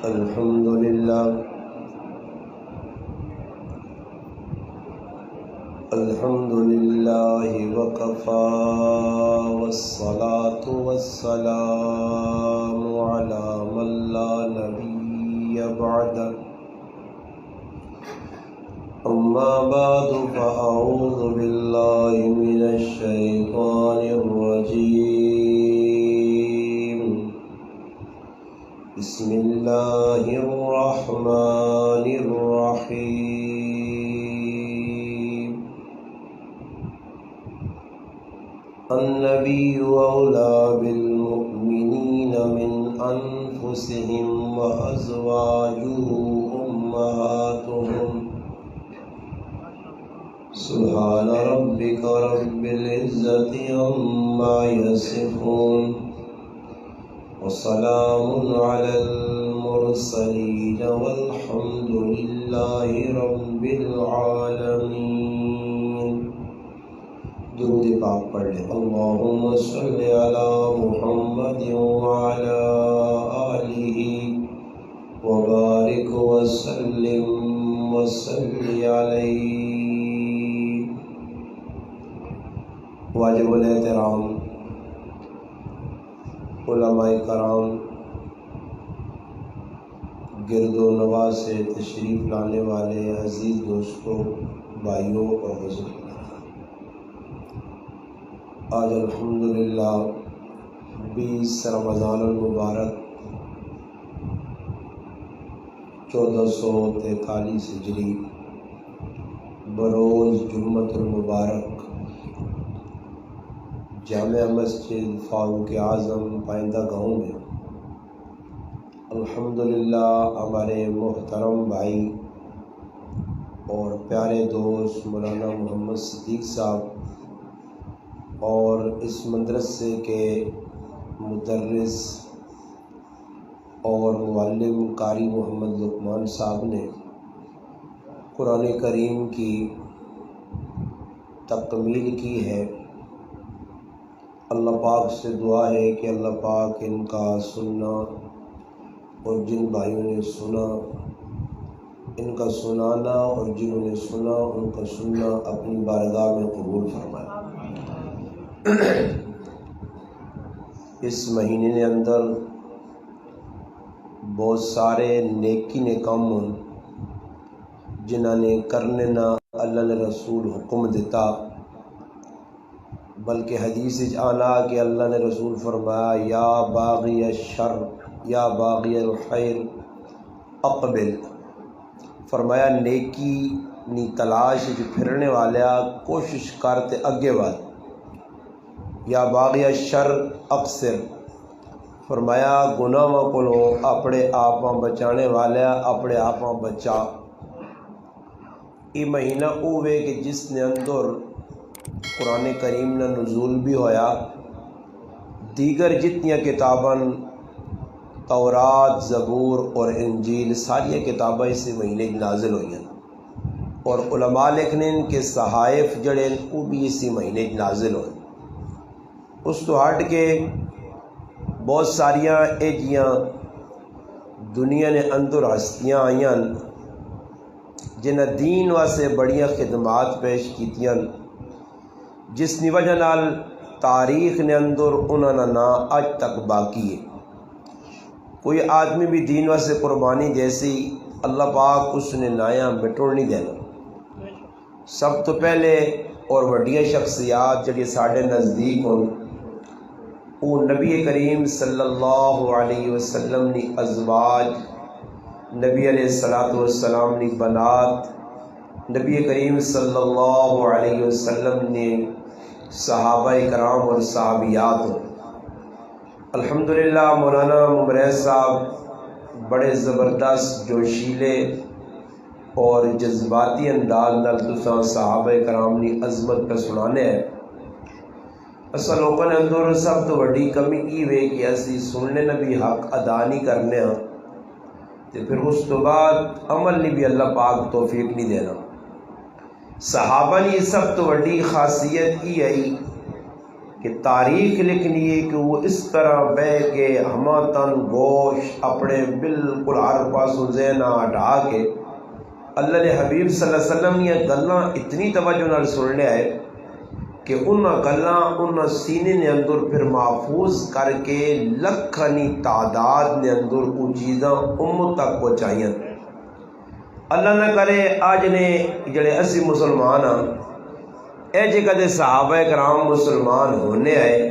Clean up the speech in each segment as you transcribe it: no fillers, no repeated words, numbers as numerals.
الحمد لله وكفى والصلاة والسلام على من لا نبي بعده أما بعد فأعوذ بالله من الشيطان الرجيم بسم الله الرحمن الرحيم النبي أولى بالمؤمنين من أنفسهم وأزواجه أمهاتهم سبحان ربك رب العزة عما يصفون وسلام على المرسلين والحمد لله رب العالمين. درود پاک پڑھ لیں. اللهم صل على محمد وعلى آله وبارك وسلم وصل عليه. واجب الاحترام علماء کرام، گرد و نواح سے تشریف لانے والے عزیز دوستوں، بھائیوں اور بزرگوں، آج الحمدللہ 20 رمضان المبارک 1443 ہجری بروز جمعۃ المبارک جامع مسجد فاروق اعظم پائندہ گاؤں میں الحمدللہ ہمارے محترم بھائی اور پیارے دوست مولانا محمد صدیق صاحب اور اس مدرسے کے مدرس اور معلم قاری محمد لقمان صاحب نے قرآن کریم کی تکمیل کی ہے. اللہ پاک سے دعا ہے کہ اللہ پاک ان کا سننا اور جن بھائیوں نے سنا ان کا سنانا اور جنہوں نے سنا ان کا سننا اپنی بارگاہ میں قبول فرمائے. اس مہینے کے اندر بہت سارے نیکی نے کام جنہوں نے کرنے نہ اللہ نے رسول حکم دیتا، بلکہ حدیث آنا کہ اللہ نے رسول فرمایا یا باغی الشر یا باغی الخیر اقبل، فرمایا نیکی نی تلاش پھرنے والا کوشش کرتے اگے بڑھ. یا باغی الشر اقصر، فرمایا گناہوں کو اپنے آپ بچانے والا اپنے آپ بچا. یہ مہینہ ہوئے کہ جس نے اندر قرآن کریم نہ نزول بھی ہویا، دیگر جتنی کتاباں تورات، زبور اور انجیل ساری کتابیں اسی مہینے نازل ہوئی ہیں، اور علماء لکھنے کے صحائف جڑے وہ بھی اسی مہینے نازل ہوئے. اس تو ہٹ کے بہت ساریاں ایجیاں دنیا نے اندر ہستیاں آئیاں جنہیں دین واسطے بڑیاں خدمات پیش کیتیاں، جس کی وجہ نال تاریخ نے اندر انہوں نے نا اج تک باقی ہے. کوئی آدمی بھی دین واسطے قربانی جیسی اللہ پاک اس نے نایا بٹوڑ نہیں دینا. سب تو پہلے اور وڈیاں شخصیات جڑی ساڑھے نزدیک ہوں وہ نبی کریم صلی اللہ علیہ وسلم نے ازواج، نبی علیہ السلام نے بنات، نبی کریم صلی اللہ علیہ وسلم نے صحابہ کرام اور صحابیات. الحمدللہ مولانا ممریز صاحب بڑے زبردست جوشیلے اور جذباتی انداز نال تساں صحابہ کرام نے عظمت پہ سنانے ہیں. اصل لوگوں نے اندر سب تو بڑی کمی کی ہوئے کہ اسی سننے نے بھی حق ادا نہیں کرنے ہاں، تو پھر اس تو بعد عمل نہیں بھی اللہ پاک توفیق نہیں دینا. صحابہ نے سب تو بڑی خاصیت کی ہے کہ تاریخ لکھنی ہے کہ وہ اس طرح بہ کے ہما تن گوشت اپنے بالکل ہر پاسوں ذہنہ ڈھا کے اللہ نے حبیب صلی اللہ علیہ وسلم یہ گلاں اتنی توجہ نال سننے آئے کہ انہاں گلاں انہاں سینے نے اندر پھر محفوظ کر کے لکھنی تعداد نے اندر کو چیزاں امت تک پہنچائیں۔ اللہ نہ کرے آج نے جڑے اسی مسلمان ہاں اے جے کدے صحابہ کرام مسلمان ہونے آئے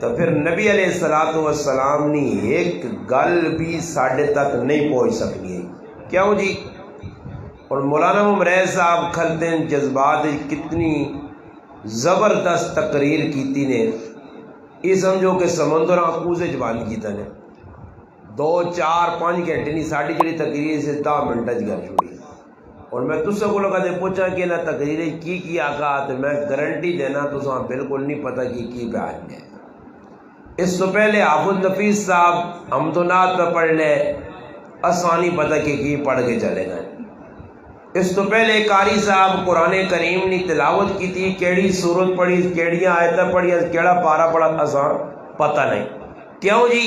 تو پھر نبی علیہ الصلوۃ والسلام نے ایک گل بھی ساڈے تک نہیں پہنچ سکنی ہے۔ کیوں جی؟ اور مولانا ممریز صاحب کھلدن جذبات کتنی زبردست تقریر کیتی نے، یہ سمجھو کہ سمندراں کوزے جوان کیتا نے 2 4 5 گھنٹے نہیں ساڑی جڑی تقریر سے 10 منٹ گل چھوڑی۔ اور میں تسا کو لگا دے پوچھا کہ نہ تقریر کی آقا تو میں گارنٹی دینا تو بالکل نہیں پتہ کی بیان ہے۔ اس سے پہلے حافظ نفیس صاحب حمدنات پہ پڑھ لے آسانی پتہ کہ کی پڑھ کے چلے گئے۔ اس تو پہلے قاری صاحب قرآن کریم نے تلاوت کی تھی، کیڑی سورت پڑھی، کیڑیاں آیتیں پڑھی، کیڑا پارا پڑھا آسان پتہ نہیں۔ کیوں جی؟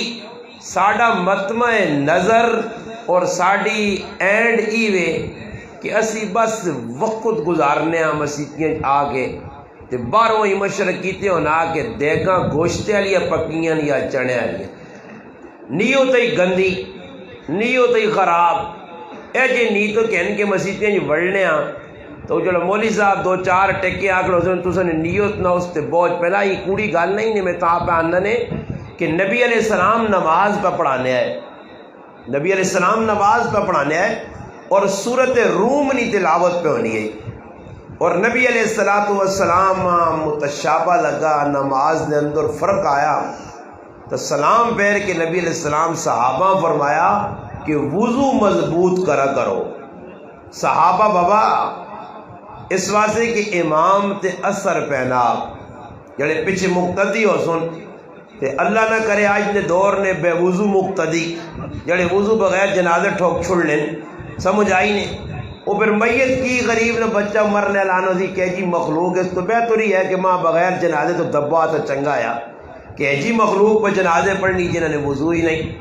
ساڈا مطمع نظر اور ساڈی اینڈ ای وے کہ اسی بس وقت گزارنے ہاں مسیتیاں آ کے تے باہروں ہی مشرق کیتے ہونا کہ دیگاں گوشتے والی پکیاں یا چنے والی نیو تے گندی نیو تے خراب اے جی نی تو کہن کے مسیتیاں جی وڑنے ہاں تو چلو مولوی صاحب 2 4 ٹکے آکڑ حسن تسا نے نیت نہ اس تے بہت پہلا ہی کوڑی گل نہیں نے میں تاں پہ آنا نے کہ نبی علیہ السلام نماز پہ پڑھانے آئے، نبی علیہ السلام نماز پہ پڑھانے آئے اور سورت روم نی تلاوت پہ ہونی ہے اور نبی علیہ السلام متشابہ لگا، نماز نے اندر فرق آیا تو سلام پیر کے نبی علیہ السلام صحابہ فرمایا کہ وضو مضبوط کرا کرو۔ صحابہ بابا اس واسطے کہ امام تے اثر پہنا جڑے پیچھے مقتدی ہو سن تے اللہ نہ کرے آج نے دور نے بے وضو مقتدی جڑے وضو بغیر جنازے ٹھوک چھڑ لیں، سمجھ آئی نہیں وہ پھر میت کی غریب نے بچہ مرنے لانو دی کہ جی مخلوق اس تو بہتر ہی ہے کہ ماں بغیر جنازے تو دبا تو چنگا آیا کہ جی مخلوق پہ جنازے پڑھنی جنہوں نے وضو ہی نہیں۔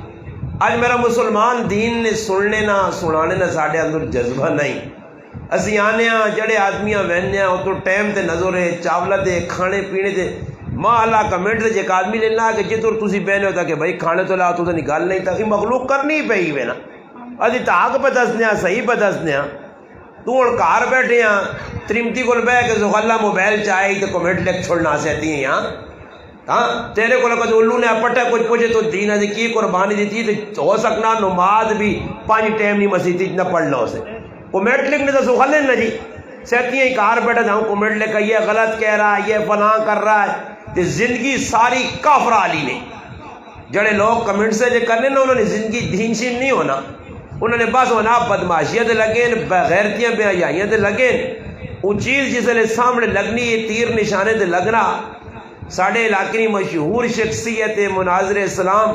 آج میرا مسلمان دین نے سننے نہ سنانے نہ ساڑھے اندر جذبہ نہیں، اسی آنے ہاں جڑے آدمیاں وہنے ہاں تو ٹائم تے نظر ہے چاولہ دے کھانے پینے دے ماں اللہ کمنٹ دے جیک آدمی لینا کہ جتر تسی بہنے ہوتا کہ بھائی کھانے تو لاؤ تو نہیں گل نہیں تھا مخلوق کرنی ہی پہی وے نا ادھی تاک پہ دسنے ہاں صحیح پہ دسنے ہاں تو اور کار بیٹھے ہاں ترمتی کو بہ کے زغلہ موبائل چاہی تو کمنٹ لکھ چھوڑنا سہتی ہیں ہاں تیرے کو لگا تو الو نے پٹا کچھ پوچھے تو دینہ دی کی قربانی دیتی تو ہو سکنا نماز بھی 5 ٹائم نہیں مسیحی نہ پڑھ لو اسے کمنٹ لکھنے تو زغلے نہ جی سہتی ہیں کار بیٹھا تھا کمنٹ لکھا یہ غلط کہہ رہا ہے یہ فلاں کر رہا ہے تے زندگی ساری کافر علی نے جڑے لوگ کمنٹ سے جو کرنے نا انہوں نے زندگی دین شین نہیں ہونا، انہوں نے بس ہونا بدماشیاں دے لگیں بغیرتیاں بے حیائیاں دے لگیں وہ چیز جس نے سامنے لگنی ہے تیر نشانے دے لگنا۔ ساڑھے علاقے کی مشہور شخصیت مناظر اسلام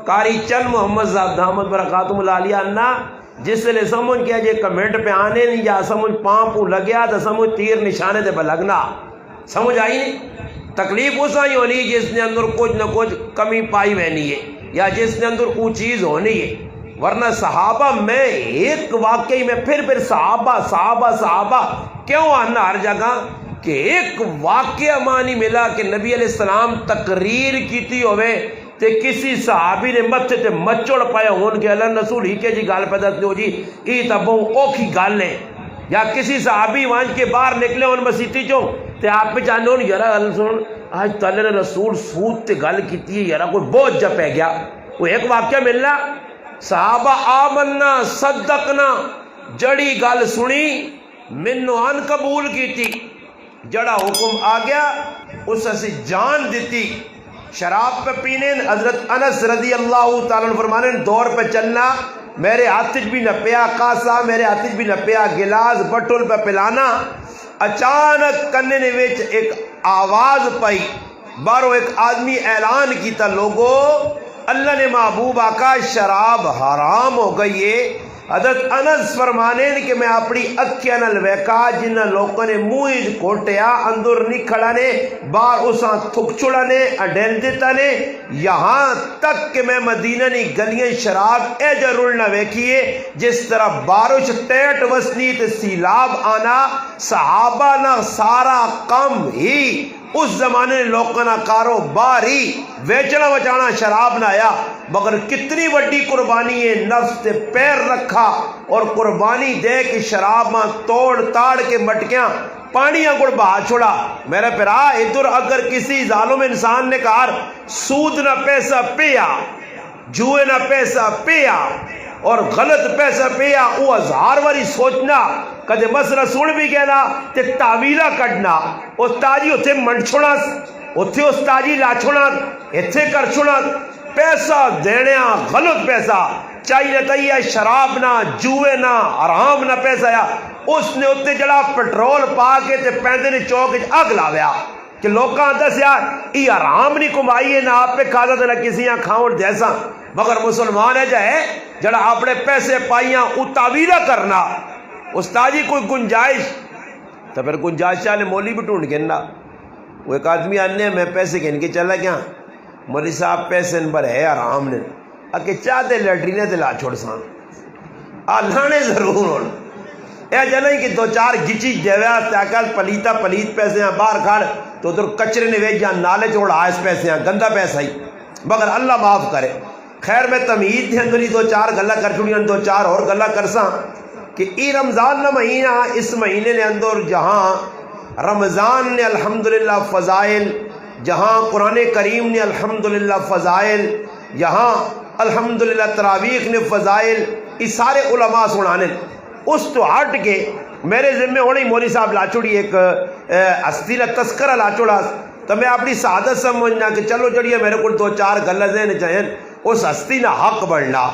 قاری چند محمد صاحب دامت برکاتہم العالیہ انا جس نے سمجھ کیا جے کمنٹ پہ آنے نہیں یا سمجھ پامپو لگیا تو سمجھ تیر نشانے دے پہ لگنا، سمجھ آئی نہیں؟ تکلیف اس ہی ہونی جس نے اندر کچھ نہ کچھ کمی پائی بہنی ہے یا جس نے اندر کوئی چیز ہونی ہے، ورنہ صحابہ میں ایک واقعی میں پھر صحابہ کیوں آنا ہر جگہ کہ ایک واقعہ مانی ملا کہ نبی علیہ السلام تقریر کیتی ہوئے تے کسی صحابی نے متھے تے مچڑ پایا ہون کے اللہ رسول ہی کے جی گال پیدا ہو جی ای تا بہت اوکھی گال ہے یا کسی صحابی وہاں کے باہر نکلے ان مسیطی چوں تے آپ پہ جانے ہون یارا اللہ سن آج تعالیٰ نے رسول سود تے گال کیتی ہے یارا کوئی بہت جا پہ گیا وہ ایک واقعہ ملنا صحابہ آمنا صدقنا جڑی گال سنی منو ان قبول کیتی جڑا حکم آ گیا اس سے جان دیتی شراب پہ پینے حضرت انس رضی اللہ تعالیٰ عنہ فرمانے دور پہ چلنا میرے ہاتھ بھی نہ پیا کاسا میرے ہاتھ بھی نہ پیا گلاس بٹول پہ پلانا اچانک کنے نے وچ ایک آواز پائی بارو ایک آدمی اعلان کیتا لوگو اللہ نے محبوب آقا شراب حرام ہو گئی ہے حضرت انس فرمانے کہ میں اپنی اکھیاں نال ویکھا جنہاں لوکاں نے منہ کھوٹیا اندر نہیں کھڑا نے باہر اساں تھک چھڑا نے اڈیل دیتا نے یہاں تک کہ میں مدینہ نی گلیاں شراب اے جرول نہ ویکھیے جس طرح بارش ٹیٹ وسنی تے سیلاب آنا صحابہ نہ سارا کم ہی اس زمانے لوگوں کا کاروبار ہی ویچنا بچانا شراب نہ آیا مگر کتنی بڑی قربانی ہے نفس تے پیر رکھا اور قربانی دے کے شراب ماں توڑ تاڑ کے مٹکیاں پانیاں گڑ بہا چھوڑا میرے پیرا ادھر اگر کسی ظالم انسان نے کہا سود نہ پیسہ پیا جوئے نہ پیسہ پیا اور غلط پیسہ پیا وہ ہزار واری سوچنا کدے مسئلہ سن بھی گیا تے تعویلہ کڈنا استاجی اتھے منڈ چھوڑا اتھے استاجی لا چھوڑا اتھے کر چھوڑا پیسہ دینے غلط پیسہ چاہیے تیہ شراب نہ جوئے نہ حرام نہ پیسہ یا اس نے اتنے جڑا پٹرول پا کے تے پیندے نے چوک اگ لاویا کہ لوکاں دس یار یہ حرام نہیں کمائی ہے نہ آپ پہ کھاتا تھا نہ کسی یہاں کھاؤں جیسا مگر مسلمان ہے جائے جڑا اپنے پیسے پائیاں اتاویلہ کرنا استاجی کوئی گنجائش تو پھر گنجائش والے مولی بھی ڈھونڈ گنا وہ ایک آدمی آنے میں پیسے گن کے چلا گیا مولی صاحب پیسے نمبر ہے حرام نے اکے چاہتے لیٹرینے تے لا چھوڑ سان لانے ضرور ہون اے جنہیں کہ دو چار گچی جیویا تاکہ پلیتا پلیت پیسے ہیں باہر کھڑ تو ادھر کچرے نے ویج جان نالے چھوڑا آئس پیسے ہیں گندہ پیسہ ہی مگر اللہ معاف کرے خیر میں تمہید تھے اندری دو چار گلہ کر چھوڑی دو چار اور گلہ کرساں کہ ای رمضان نہ مہینہ اس مہینے نے اندر جہاں رمضان نے الحمدللہ فضائل جہاں قرآن کریم نے الحمدللہ فضائل یہاں الحمدللہ تراویح نے فضائل اس سارے علماء سنانے اس تو ہٹ کے میرے ذمہ ہونے مولی صاحب لا چھوڑی ایک ہستی تذکرہ لا چھوڑا تو میں اپنی سعادت سمجھنا کہ چلو جڑیے میرے کو دو چار گلہ دینے چاہیے اس ہستی نہ حق بڑھنا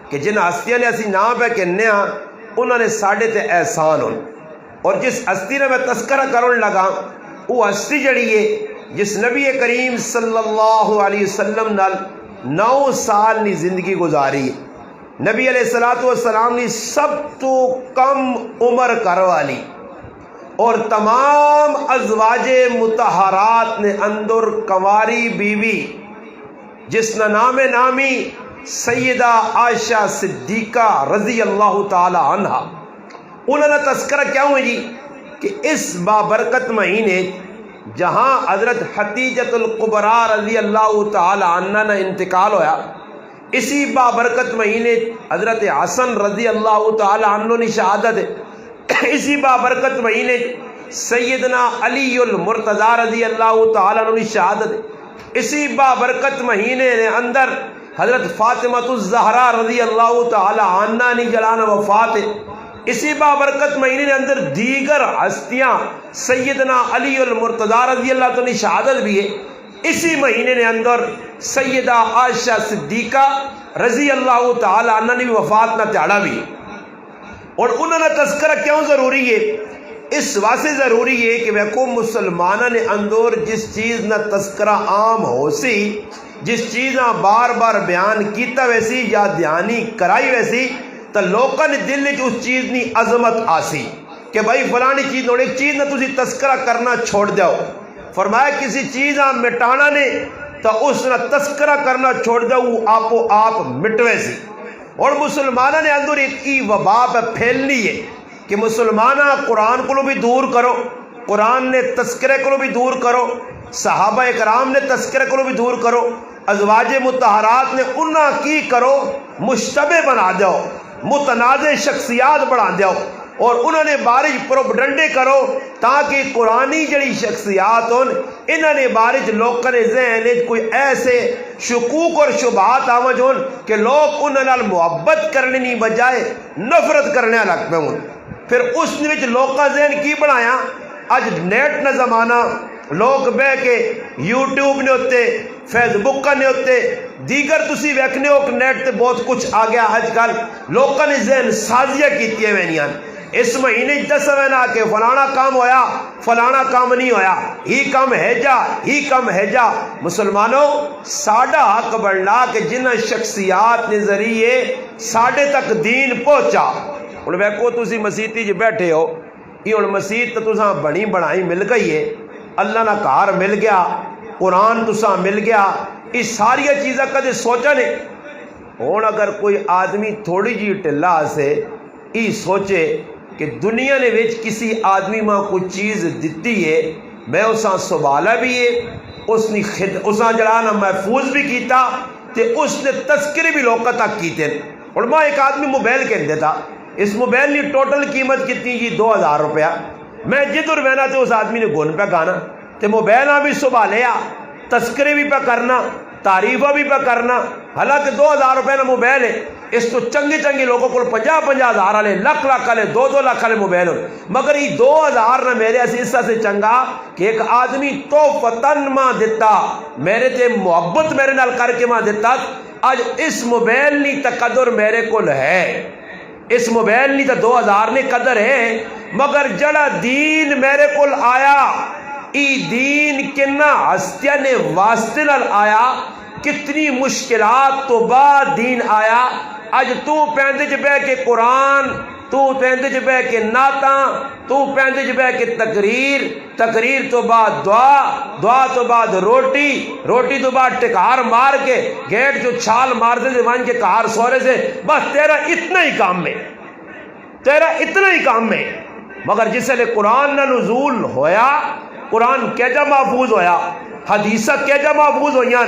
کہ جن ہستیاں نے اسی نام پہ کہنے ہیں انہوں نے ساڑھے تے احسان ہون اور جس ہستی نے میں تذکرہ کرنے لگا وہ ہستی جڑی ہے جس نبی کریم صلی اللہ علیہ وسلم نال 9 سال نی زندگی گزاری ہے نبی علیہ السلام نے سب تو کم عمر کروالی اور تمام ازواج مطہرات نے اندر کنواری بیوی جس کا نام نامی سیدہ عائشہ صدیقہ رضی اللہ تعالی عنہ انہوں نے تذکرہ کیا ہوئے جی کہ اس بابرکت مہینے جہاں حضرت حتیجۃ الکبریٰ رضی اللہ تعالی عنہ نے انتقال ہویا اسی بابرکت مہینے حضرت حسن رضی اللہ تعالی عنہ نے شہادت ہے اسی بابرکت مہینے سیدنا علی المرتضیٰ رضی اللہ تعالی عنہ نے شہادت ہے اسی بابرکت مہینے نے اندر حضرت فاطمۃ الزہرا رضی اللہ تعالی عنہ نے جلانا وفات ہے اسی بابرکت مہینے نے اندر دیگر ہستیاں سیدنا علی المرتضیٰ رضی اللہ تعالی شہادت بھی ہے اسی مہینے نے اندر سیدہ عائشہ صدیقہ رضی اللہ تعالی عنہ نے وفات نہ تیاڑا بھی اور انہوں نے تذکرہ کیوں ضروری ہے اس واسطے ضروری ہے کہ ویکو مسلمانہ نے اندر جس چیز نہ تذکرہ عام ہو سی جس چیز نہ بار بار بیان کیتا ویسی یا دھیانی کرائی ویسی تو لوگوں نے دل میں اس چیز نی عظمت آسی کہ بھائی فلانی چیز اور ایک چیز نہ تسی تذکرہ کرنا چھوڑ دیو فرمایا کسی چیز نہ مٹانا نے تو اس نہ تذکرہ کرنا چھوڑ دیو وہ آپ و آپ مٹوے سی اور مسلمانہ نے اندر ایک کی وبا پہ پھیلنی ہے کہ مسلمانہ قرآن کو بھی دور کرو قرآن نے تذکرے کو بھی دور کرو صحابہ اکرام نے تذکرے کو بھی دور کرو ازواج مطہرات نے انہاں کی کرو مشتبہ بنا دیو متنازع شخصیات بنا دیو اور انہوں نے بارش پروپیگنڈے کرو تاکہ قرآنی جڑی شخصیات ہون انہوں نے بارش لوگوں نے ذہن کوئی ایسے شکوک اور شبہات آمد ہون کہ لوگ انہوں نے محبت کرنے نہیں بجائے نفرت کرنے لگ پہ ہون پھر اس نے لوگ کا ذہن کی بنایا اج نیٹ نہ زمانہ لوگ بہ کے یوٹیوب نے ہوتے فیس بک نے ہوتے دیگر تسی ویکھنے ہو کہ نیٹ تے بہت کچھ آ گیا اج کل لوگوں نے ذہن سازیاں کیتی ہیں اس مہینے دسویں نہ کہ فلانا کام ہویا فلانا کام نہیں ہویا، ہی کم ہے جا ہی کم ہے جا۔ مسلمانوں ساڈا حق بننا کہ جنہ شخصیات نے ذریعے ساڈے تک دین پہنچا۔ ہن ویکھو تسی مسیتی جی بیٹھے ہو، یہ ہن مسیت تو تساں بنی بنائی مل گئی ہے، اللہ نا گھر مل گیا، قرآن تساں مل گیا، یہ ساری چیزاں کدے سوچا نے؟ ہن اگر کوئی آدمی تھوڑی جی ٹلا سے یہ سوچے کہ دنیا نے وچ کسی آدمی ماں کوئی چیز دتی ہے، میں اساں سنبھالا بھی ہے، اساں جڑا نا محفوظ بھی کیتا تے اس نے تذکرے بھی لوکاں تک کیتے۔ اور میں ایک آدمی موبائل کہن دیتا، اس موبائل کی ٹوٹل قیمت کتنی جی 2000 روپیہ، میں جدھر بہنا تے اس آدمی نے گن پہ گانا تے موبائل بھی سنبھالیا، تذکرے بھی پہ کرنا، تعریفہ بھی پہ کرنا، حالانکہ 2000 روپے کا موبائل ہے، اس تو چنگے چنگے لوگوں کو 50-50 ہزار والے، لکھ والے، 2-2 لاکھ والے موبائل ہو، مگر یہ 2000 نہ میرے اس سے چنگا کہ ایک آدمی توفتن ماں دیتا، میرے تے محبت میرے نال کر کے ماں دیتا، آج اس موبائل نی تقدر میرے کول ہے، اس موبائل نی تو 2000 نے قدر ہے، مگر جڑا دین میرے کول آیا، ای دین کنا ہستیاں نے واسطے نال آیا، کتنی مشکلات تو بعد دین آیا۔ اج تو پیندے چ بہ کے قرآن، تو پیندے چ بہ کے نعتاں، تو پیندے چ بہ کے تقریر تو بعد دعا تو بعد روٹی تو بعد ٹکار مار کے گیٹ جو چھال مار دے ون کے کار سورے سے، بس تیرا اتنا ہی کام ہے، تیرا اتنا ہی کام ہے۔ مگر جس لئے قرآن نہ نزول ہویا، قرآن کیجا محفوظ ہویا، حدیثہ کیجا محفوظ ہویاں،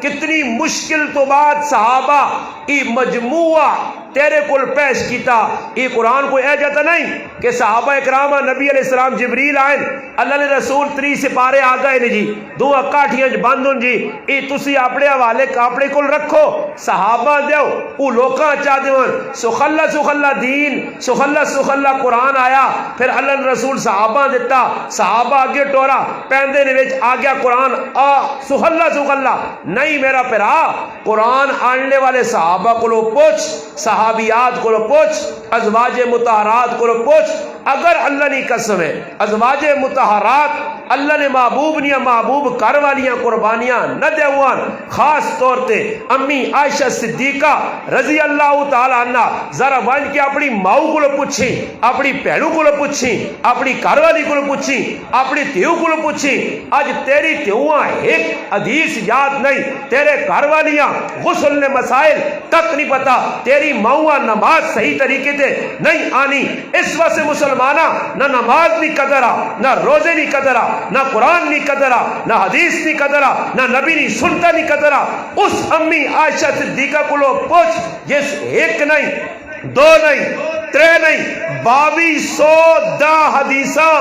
کتنی مشکل تو بعد صحابہ ای مجموعہ تیرے کل پیش کیتا۔ ای قرآن کو اے جاتا نہیں کہ صحابہ اکرامہ نبی علیہ السلام جبریل آئیں، اللہ نے رسول 3 سپارے آگئے نے جی، 2 اکاٹھیاں بند ہوں جی، ای تسی اپنے حوالے اپنے کل رکھو، صحابہ دیو او لوکاں چاہ دیون، سخلہ دین، سخلہ قرآن آیا، پھر اللہ نے رسول صحابہ دیتا، صحابہ آگے ٹورا پیندے نے ویچ آگیا قرآن آ سخلہ نہیں میرا پھرا، قرآن آننے والے صحابہ کو لو پوچھ، صحابیات کو لو پوچھ، ازواج مطہرات کو لو پوچھ، اگر اللہ نے قسم ہے ازواج مطہرات اللہ نے محبوب نیا محبوب کر والیاں قربانیاں نہ دیوان، خاص طور تے امی عائشہ صدیقہ رضی اللہ تعالی عنہ، ذرا وانج کے اپنی ماؤ کو لو پوچھی، اپنی پہنوں کو لو پوچھی، اپنی کر والی کو لو پوچھی، اپنی تیو کو لو پوچھی، آج تیری تیوہاں ایک حدیث یاد نہیں، تیرے گھر والیاں غسل نے مسائل تک نہیں پتا، تیری ماؤں نماز صحیح طریقے سے نہیں آنی، اس وقت سے مسلمانہ نہ نماز نہیں قدرہ، نہ روزے نہیں قدرہ، نہ قرآن نہیں قدرہ، نہ حدیث نہیں قدرہ، نہ نبی نہیں سنتا نہیں قدرہ۔ اس امی عائشہ صدیقہ کو لو پوچھ، جس ایک نہیں 2 نہیں 3 نہیں 2210 حدیثاں،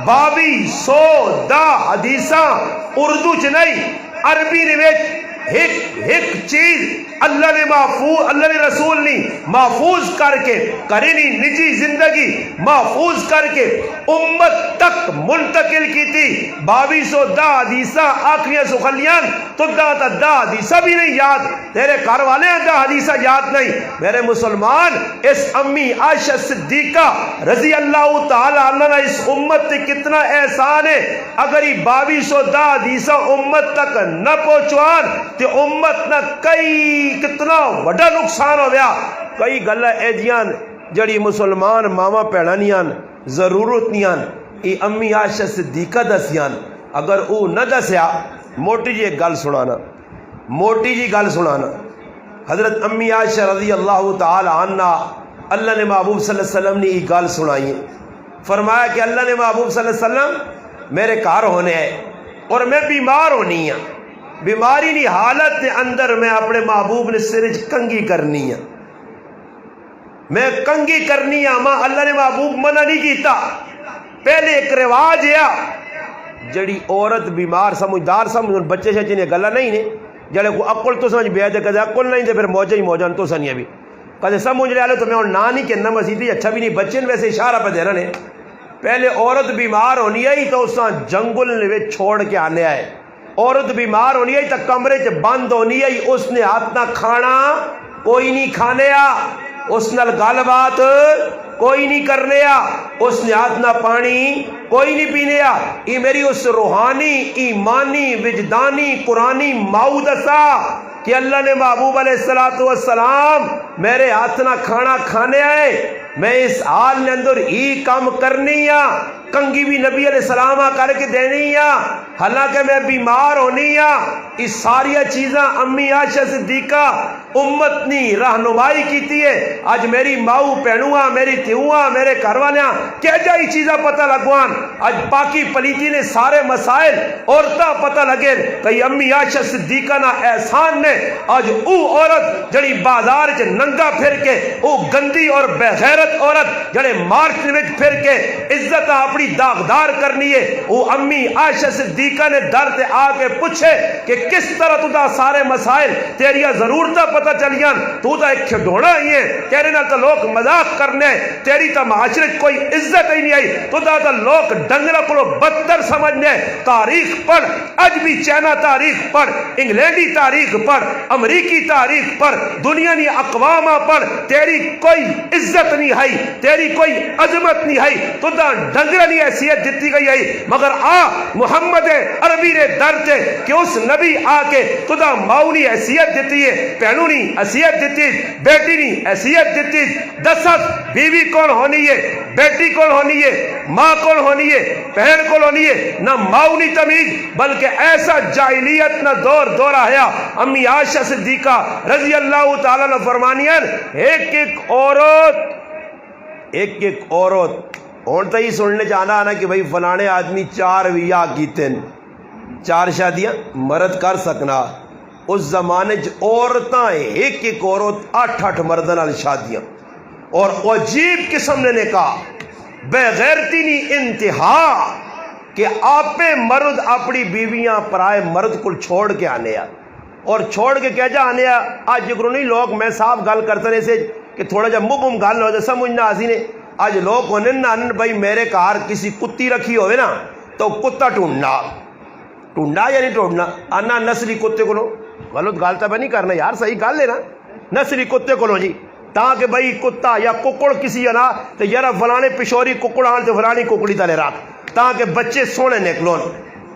2210 حدیثاں اردو چ نہیں عربی نویچ ایک چیز اللہ نے محفوظ، اللہ نے رسول نے محفوظ کر کے کرینی نجی زندگی محفوظ کر کے امت تک منتقل کی تھی۔ 2210 حدیثہ آخریاں سخلیاں تو 10 حدیثہ بھی نہیں یاد، تیرے گھر والے 10 حدیثہ یاد نہیں۔ میرے مسلمان، اس امی عائشہ صدیقہ رضی اللہ تعالی عنہ اس امت تے کتنا احسان ہے، اگر یہ 2210 حدیثہ امت تک نہ پہنچوان تے امت نہ کئی کتنا وڈا نقصان ہو گیا۔ کئی گلہ ایجیاں جڑی مسلمان ماما پیڑانیاں ضرورت نیاں ای امی عائشہ صدیقہ دسیاں، اگر او نہ دسیا موٹی جی ایک گل سنانا، موٹی جی گل سنانا۔ حضرت امی عائشہ رضی اللہ تعالی عنہ اللہ نے محبوب صلی اللہ علیہ وسلم نے یہ گل سنائی، فرمایا کہ اللہ نے محبوب صلی اللہ علیہ وسلم میرے گھر ہونے ہے اور میں بیمار ہونی ہوں، بیماری نہیں حالت کے اندر میں اپنے محبوب نے سرج کنگی کرنی ہے، میں کنگی کرنی ہے، ماں اللہ نے محبوب منع نہیں کیتا۔ پہلے ایک رواج ہے جڑی عورت بیمار سمجھدار سمجھ بچے شچے نے گلا نہیں نے جڑے کو عقل تو سمجھ بیا دے کدے عقل نہیں تے پھر موجہ ہی موجان تو سنیا بھی کدے سمجھ لے آلے تو میں نہ نہیں کہ نہ مسیدی اچھا بھی نہیں، بچے ویسے اشارہ پہ دینا نے۔ پہلے عورت بیمار ہونی ہے تو اس جنگل میں چھوڑ کے آنے آئے، عورت بیمار ہونی ہے تو کمرے چ بند ہونی ہے، اس نے ہاتھ نہ کھانا کوئی نہیں کھانے آ، اس نال گل بات کوئی نہیں کرنے آ، اس نے ہاتھ نہ پانی کوئی نہیں پینے آ۔ یہ میری اس روحانی ایمانی وجدانی قرآنی ماؤ دسا کہ اللہ نے محبوب علیہ السلام میرے ہاتھ نہ کھانا کھانے آئے، میں اس حال نے اندر ہی کام کرنی آ، کنگی بھی نبی علیہ السلام کر کے دینی آ، حالانکہ میں بیمار ہونی آ۔ اس ساری چیزاں امی عائشہ صدیقہ امت نی رہنمائی کیتی ہے۔ آج میری ماؤ پہنوا میری تیوا میرے گھر والیاں کیا جائی چیزاں پتہ لگوان، آج پاکی پلیتی نے سارے مسائل عورتاں پتہ لگے کئی امی عائشہ صدیقہ نہ احسان نے آج او عورت جڑی بازار چ ننگا پھر کے او گندی اور بے غیرت عورت جڑے مارچ وچ پھر کے عزت اپنی داغدار کرنی ہے، او امی عائشہ صدیقہ نے در تے آ کے پوچھے کہ کس طرح تو دا سارے مسائل تیریا ضرورتاں پتہ چلیاں، تو دا ایک کھڈونا ہی ہے، تیرے نال تو لوگ مذاق کرنے، تیری تا معاشرے کوئی عزت ہی نہیں آئی، تو دا لوگ ڈنگرا کو بدتر سمجھنے۔ تاریخ پڑھ، اج بھی چائنا تاریخ پڑھ، انگلینڈی تاریخ پڑھ، امریکی تاریخ پڑھ، دنیا نی اقوام پڑھ، تیری کوئی عزت نہیں ہے، تیری کوئی عظمت نہیں ہے، تو دا ڈنگرا نی حیثیت دیتی گئی ہے۔ مگر آ محمد عربی نے درتے کہ اس نبی آ کے تو دا ماؤنی حیثیت دیتی ہے، پہنونی حیثیت دیتی، بیٹی نی حیثیت دیتی، دست بیوی کون ہونی ہے، بیٹی کون ہونی ہے، ماں کون ہونی ہے، بہن کون ہونی ہے، نہ ماؤنی تمیز، بلکہ ایسا جاہلیت نہ دور آیا۔ امی عائشہ صدیقہ رضی اللہ تعالیٰ نے فرمانیاں ایک عورت ہون تو ہی سننے جانا آنا کہ بھئی فلانے آدمی 4 ویاہ کیتے ہیں، 4 شادیاں مرد کر سکنا۔ اس زمانے عورتاں ایک عورت 8 مردوں نال شادیاں، اور عجیب قسم نے نکاح، بے غیرتی نی انتہا کہ آپے مرد اپنی بیویاں پرائے مرد کو چھوڑ کے آنے آ، اور چھوڑ کے کہہ جا آنے آ۔ آج جگروں نہیں لوگ میں صاحب گل کرتے ہیں سے کہ تھوڑا جا مبم گل ہو جائے سمجھنا آسی نے۔ آج لوگ ہونے نا بھائی میرے کار کسی کتی رکھی ہوئے نا تو کتا ٹونڈنا یا نہیں ٹونڈنا، آنا نسلی کتے کو غلط گل تو نہیں کرنا یار، صحیح گل ہے نا، نسلی کتے کو جی تاکہ بھائی کتا یا ککڑ کسی نا تو یار فلانے پشوری ککڑ آن تو فلانی ککڑی تلے رکھ تاکہ بچے سونے نکلون۔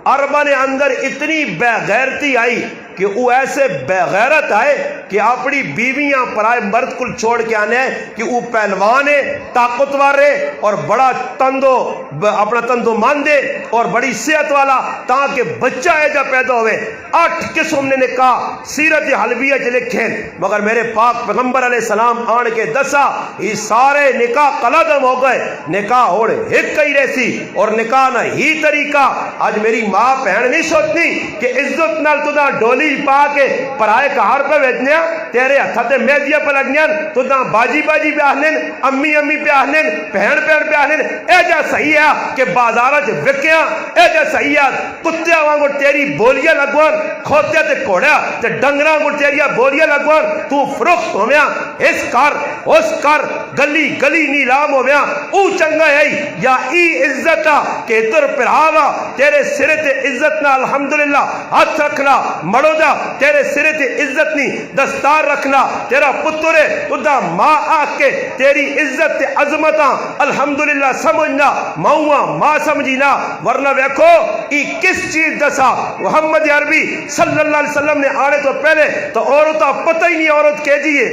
عربہ نے اندر اتنی بے غیرتی آئی کہ وہ ایسے بے غیرت آئے کہ اپنی بیویاں پرائے مرد کو چھوڑ کے آنے ہیں کہ وہ پہلوان ہے، طاقتور ہے اور بڑا اپنا تندو مند ہے اور بڑی صحت والا، تاکہ بچہ ایجا پیدا ہوئے۔ 8 قسم نے کہا سیرت حلبیہ چ لکھیں، مگر میرے پاک پیغمبر علیہ السلام آن کے دسا یہ سارے نکاح قلعدم ہو گئے، نکاح ہوڑ ایک ہی رہسی اور نکاح نہ ہی طریقہ۔ آج میری ماں بہن نہیں سوچتی کہ عزت نال تو دا ڈولی پا کے پرائے کہار پہ بیچنیا، تیرے ہتھا تے میدیا پہ لگنیا، تو دا باجی پہ آہنن، امی پہ آہنن، بہن پہ آہنن۔ اے جا صحیح ہے کہ بازارہ چ وکیاں، اے جا صحیح ہے کتیا وانگو تیری بولیاں لگوان، کھوتیا تے کوڑیا تے ڈنگراں کو تیریا بولیاں لگوان، تو فروخت ہویا اس کر گلی نیلام ہویا، او چنگا ہے یا ای عزتا کہ در پراوا تیرے سرے تے عزت نہ الحمدللہ ہاتھ رکھنا، مڑو دا تیرے سرے تے عزت نہیں دستار رکھنا، تیرا پتر ہے تو دا ماں آکھ کے تیری عزت تے عظمتاں الحمدللہ سمجھنا، ماں سمجھینا۔ ورنہ ویکھو ای کس چیز دسا محمد عربی صلی اللہ علیہ وسلم نے آنے تو پہلے تو عورتاں پتہ ہی نہیں عورت کہہ جیے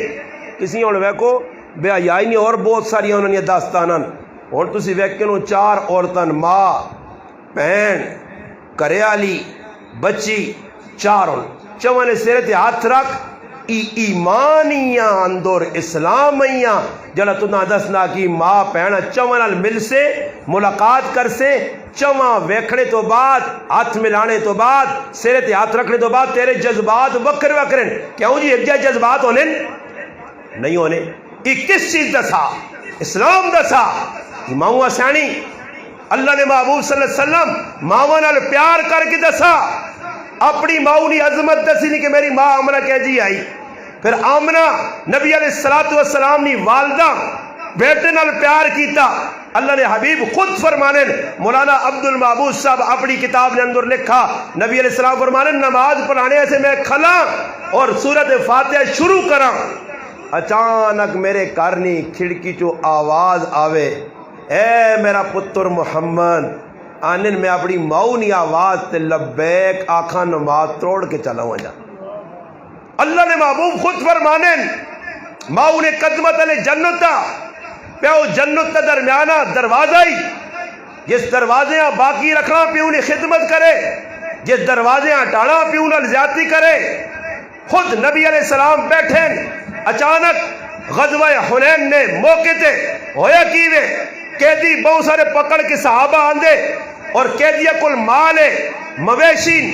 کسی اور ویکھو بے حیائی نہیں، اور بہت ساری انہوں نے داستانن اور تسی ویکھنو 4 عورتاں ماں بہن کریالی بچی 4 چوانے سرے تے ہاتھ رکھ ایمانیاں اندر اسلامیاں جڑا تو نہ دسنا کی ماں پہنا چواں نال مل سے ملاقات کر سے، چواں ویکھنے تو بعد ہاتھ ملانے تو بعد سرے تے ہاتھ رکھنے تو بعد تیرے جذبات وکرے کیوں جی ایک جذبات ہونے نہیں ہونے۔ یہ کس چیز دسا؟ اسلام دسا۔ ماؤں سیانی اللہ نے محبوب صلی اللہ علیہ وسلم ماؤں نال پیار کر کے دسا، اپنی ماؤں نے عظمت دسی نہیں کہ میری ماں آمنہ کہہ جی آئی۔ پھر آمنہ نبی علیہ السلام نے والدہ بیٹے نال پیار کیتا، اللہ نے حبیب خود فرمانے، مولانا عبد المعبود صاحب اپنی کتاب نے اندر لکھا، نبی علیہ السلام فرمانے نماز پڑھانے سے میں کھلا اور سورت فاتحہ شروع کرا اچانک میرے کارنی کھڑکی چو آواز آوے اے میرا پتر محمد آنن میں اپنی ماؤنی آواز تے لبیک آکھا نماز توڑ کے چلا ہوا جا۔ اللہ نے محبوب خود فرمانن ماؤ نے قدمت علی جنتا پیو جنت تا درمیانہ دروازہ ہی جس دروازے باقی رکھنا پیو نے خدمت کرے جس دروازے ٹاڑا پیو نال زیادتی کرے۔ خود نبی علیہ السلام بیٹھے اچانک غزوہ حنین نے موقع تے ہویا کیوے قیدی بہت سارے پکڑ کے صحابہ آندے اور قیدیہ کل مال ہے مویشین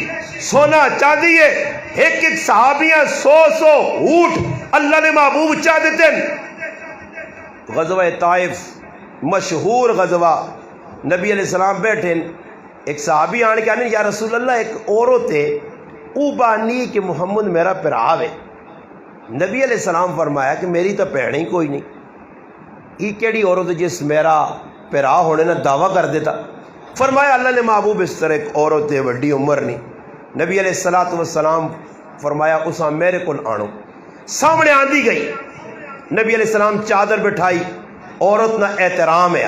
سونا چاندی ہے ایک ایک صحابیاں 100 اونٹ اللہ نے محبوب چاہ دیتے ہیں۔ غزوہ طائف مشہور غزوہ، نبی علیہ السلام بیٹھے ایک صحابی آنے کے آنے یا رسول اللہ ایک عورت ہے او بانی کہ محمد میرا پراو ہے۔ نبی علیہ السلام فرمایا کہ میری تو پہنے ہی کوئی نہیں، یہ کیڑی عورت جس میرا پرا ہونے نہ دعویٰ کر دیتا۔ فرمایا اللہ نے محبوب اس طرح ایک عورت ہے وڈی عمر نہیں۔ نبی علیہ السلام فرمایا اسا میرے کل آنو، سامنے آندھی گئی، نبی علیہ السلام چادر بٹھائی، عورت نہ احترام ہے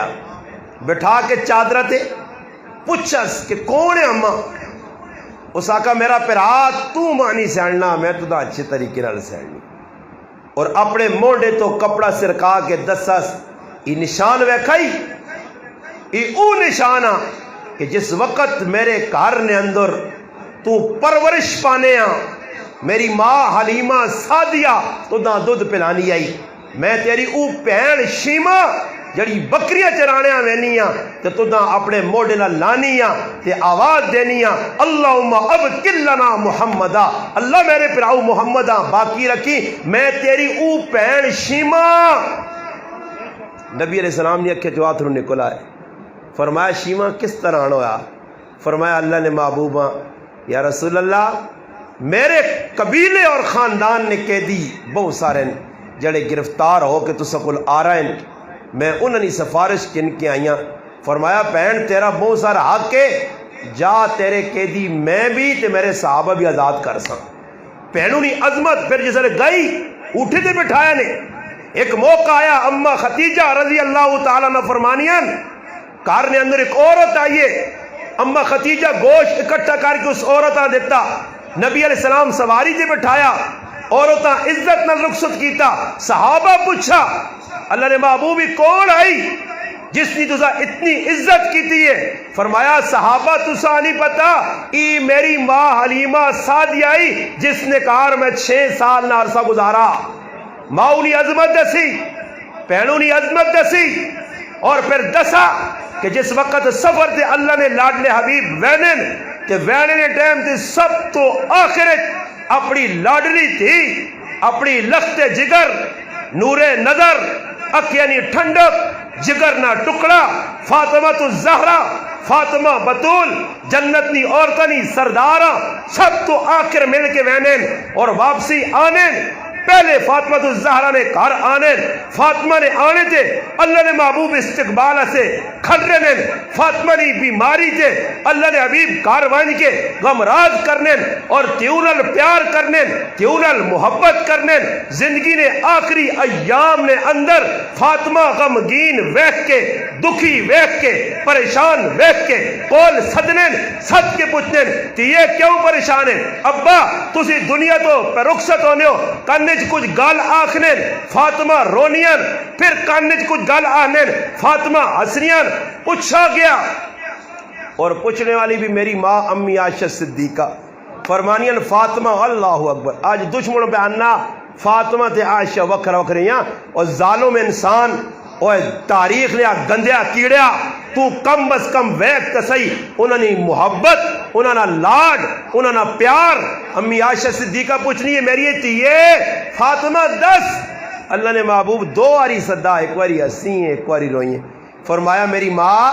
بٹھا کے چادر تے پوچھس کہ کون ہے اماں؟ اس آقا میرا پرا تو مانی سیڑنا میں تو دا اچھے طریقے نال سیڑنی، اور اپنے موڈے تو کپڑا سرکا کے دسس یہ نشان ویکھائی یہ او نشانہ کہ جس وقت میرے گھر نے اندر تو پرورش پانے میری ماں حلیمہ سادیہ تو دا دودھ پلانی آئی، میں تیری او پہن شیمہ جڑی بکریاں چرانے وینیاں تو دا اپنے موڈے نہ لانیاں تے آواز دینیاں اللہم اب کلنا محمدہ، اللہ میرے پراؤ محمدہ باقی رکھی میں تیری او پہن شیمہ۔ نبی علیہ السلام نے اکھے جو آتھروں نکلا ہے، فرمایا شیمہ کس طرح آنو ہے؟ فرمایا اللہ نے محبوبہ یا رسول اللہ میرے قبیلے اور خاندان نے قیدی بہت سارے جڑے گرفتار ہو کے تو سکل آ رہے ہیں، میں انہوں نے سفارش کن کے آئیاں۔ فرمایا پہن تیرا بہت سارا حق ہے، جا تیرے قیدی میں بھی تے میرے صحابہ بھی آزاد کر ساں۔ پہنوں نے عظمت پھر جسے گئی اٹھے تے بٹھایا نے۔ ایک موقع آیا اماں ختیجہ رضی اللہ تعالیٰ نے فرمانیاں کار نے اندر ایک عورت آئیے، اماں ختیجہ گوشت اکٹھا کر کے اس عورتاں دیتا، نبی علیہ السلام سواری جے بٹھایا، عورتاں عزت نہ رخصت کیتا، صحابہ پوچھا اللہ نے محبوبی کون آئی جس نے تسا اتنی عزت کیتی ہے؟ فرمایا صحابہ تسا نہیں پتا ای میری ماں حلیمہ سادیہ آئی جس نے کہا میں 6 سال نہ عرصہ گزارا۔ ماؤ نے عظمت دسی، پہنوں نے عظمت دسی، اور پھر دسا کہ جس وقت سفر تے اللہ نے لاڈلے حبیب وینن کہ وینن نے ٹائم تے سب تو آخرت اپنی لاڈلی تھی، اپنی لخت جگر نور نظر اکیانی ٹھنڈک جگر نہ ٹکڑا فاطمہ تو زہرا فاطمہ بطول جنتنی عورتنی سردارہ سب تو آخر مل کے وینن اور واپسی آنن۔ پہلے فاطمہ تو زہرا نے گھر آنے، فاطمہ نے آنے تھے اللہ نے محبوب استقبال سے کھڑنے نے، فاطمہ نے بیماری تھے اللہ نے حبیب گھر وائن کے غمراز کرنے اور تیونل پیار کرنے تیونل محبت کرنے۔ زندگی نے آخری ایام نے اندر فاطمہ غمگین ویکھ کے دکھی ویکھ کے پریشان ویکھ کے کول سدنے سد کے پوچھنے تیے کیوں پریشان ہیں ابا تسی دنیا تو پر رخصت ہونے ہو کنے کچھ گل آخنے فاطمہ رونیاں پھر کاننے کچھ گل آخنے فاطمہ حسنیاں پوچھا گیا، اور پوچھنے والی بھی میری ماں امی عائشہ صدیقہ فرمانیاں فاطمہ اللہ اکبر۔ آج دشمن بیاننا فاطمہ تے عائشہ وکھرا وکھریاں اور ظالم انسان اور تاریخ نے گندیا کیڑیا تو کم بس کم ویک تسی انہوں نے محبت انہوں نے لاڈ انہوں نے پیار۔ امی عائشہ صدیقہ پوچھنی ہے میری تیے فاطمہ 10 اللہ نے محبوب 2 باری صدا ایک باری ہنسی ہیں ایک باری روئی ہیں۔ فرمایا میری ماں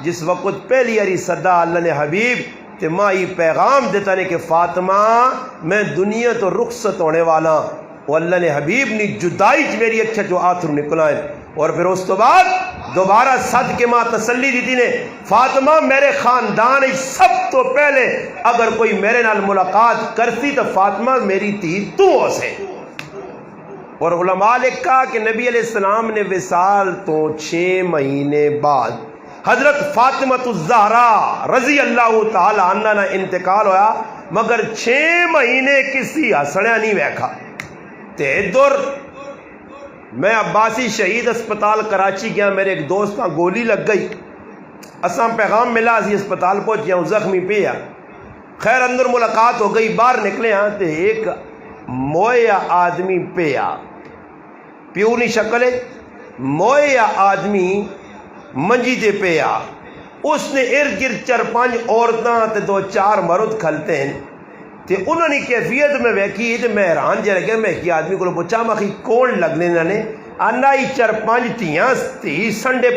جس وقت پہلی باری صدا اللہ نے حبیب تے ماں یہ پیغام دیتا نے کہ فاطمہ میں دنیا تو رخصت ہونے والا وہ اللہ نے حبیب نے جدائی میری اچھا جو آتھر نکلا ہے، اور پھر اس تو بعد دوبارہ صد کے ماں تسلی دیتی نے فاطمہ میرے خاندان سب تو پہلے اگر کوئی میرے نال ملاقات کرتی تو فاطمہ میری تھی تو سے اور علماء لکھا کہ نبی علیہ السلام نے وصال تو 6 مہینے بعد حضرت فاطمہ الزہرا رضی اللہ تعالی عنہ نے انتقال ہویا، مگر 6 مہینے کسی ہسڑیا نہیں ویکھا۔ تے ادھر میں عباسی شہید اسپتال کراچی گیا، میرے ایک دوست کا گولی لگ گئی، اساں پیغام ملا، اسی اسپتال پہنچ گیا ہوں، زخمی پہ آ، خیر اندر ملاقات ہو گئی، باہر نکلے ہاں تے ایک مویا آدمی پہ آ، پیو نہیں شکل ہے، مویا آدمی منجی دے پہ آ، اس نے ارد گرد 4-5 عورتاں تے 2-4 مرد کھلتے ہیں تے انہوں نے کیفیت میں ویکھی تے میں حیران جا لگا، میں کی آدمی کو پوچھا مخی کون لگنے نے آنا ہی 4-5 تیاں تی سنڈے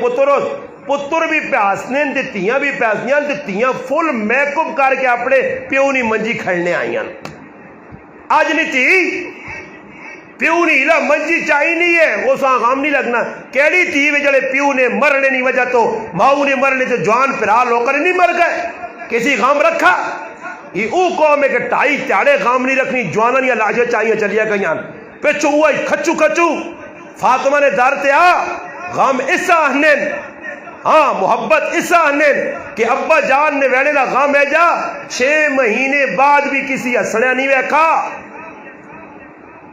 پتر بھی پیاسنے تے تیاں بھی پیاسنیاں تے تیاں فل میک اپ کر کے اپنے پیو نہیں منجی کھڑنے آئیاں، آج نہیں تھی پیو نہیں لا منجی چاہی نہیں ہے، وہ ساں غام نہیں لگنا، کیڑی تھی وے جڑے پیو نے مرنے نہیں وجہ تو ماؤ نے مرنے تو جوان پھرا لوکر نہیں مر گئے، کسی غام رکھا؟ یہ او قوم ہے کہ 2.5 تیاڑے غام نہیں رکھنی، جواناں یا لاجے چاہیے چلیا گئیاں، پچھو ہوا کھچو کھچو، فاطمہ نے دار تے آ غام اس آہنین، ہاں محبت اس آہنین کہ ابا جان نے ویڑے لا غام ہے جا 6 مہینے بعد بھی کسی ہسڑیا نہیں ویکھا۔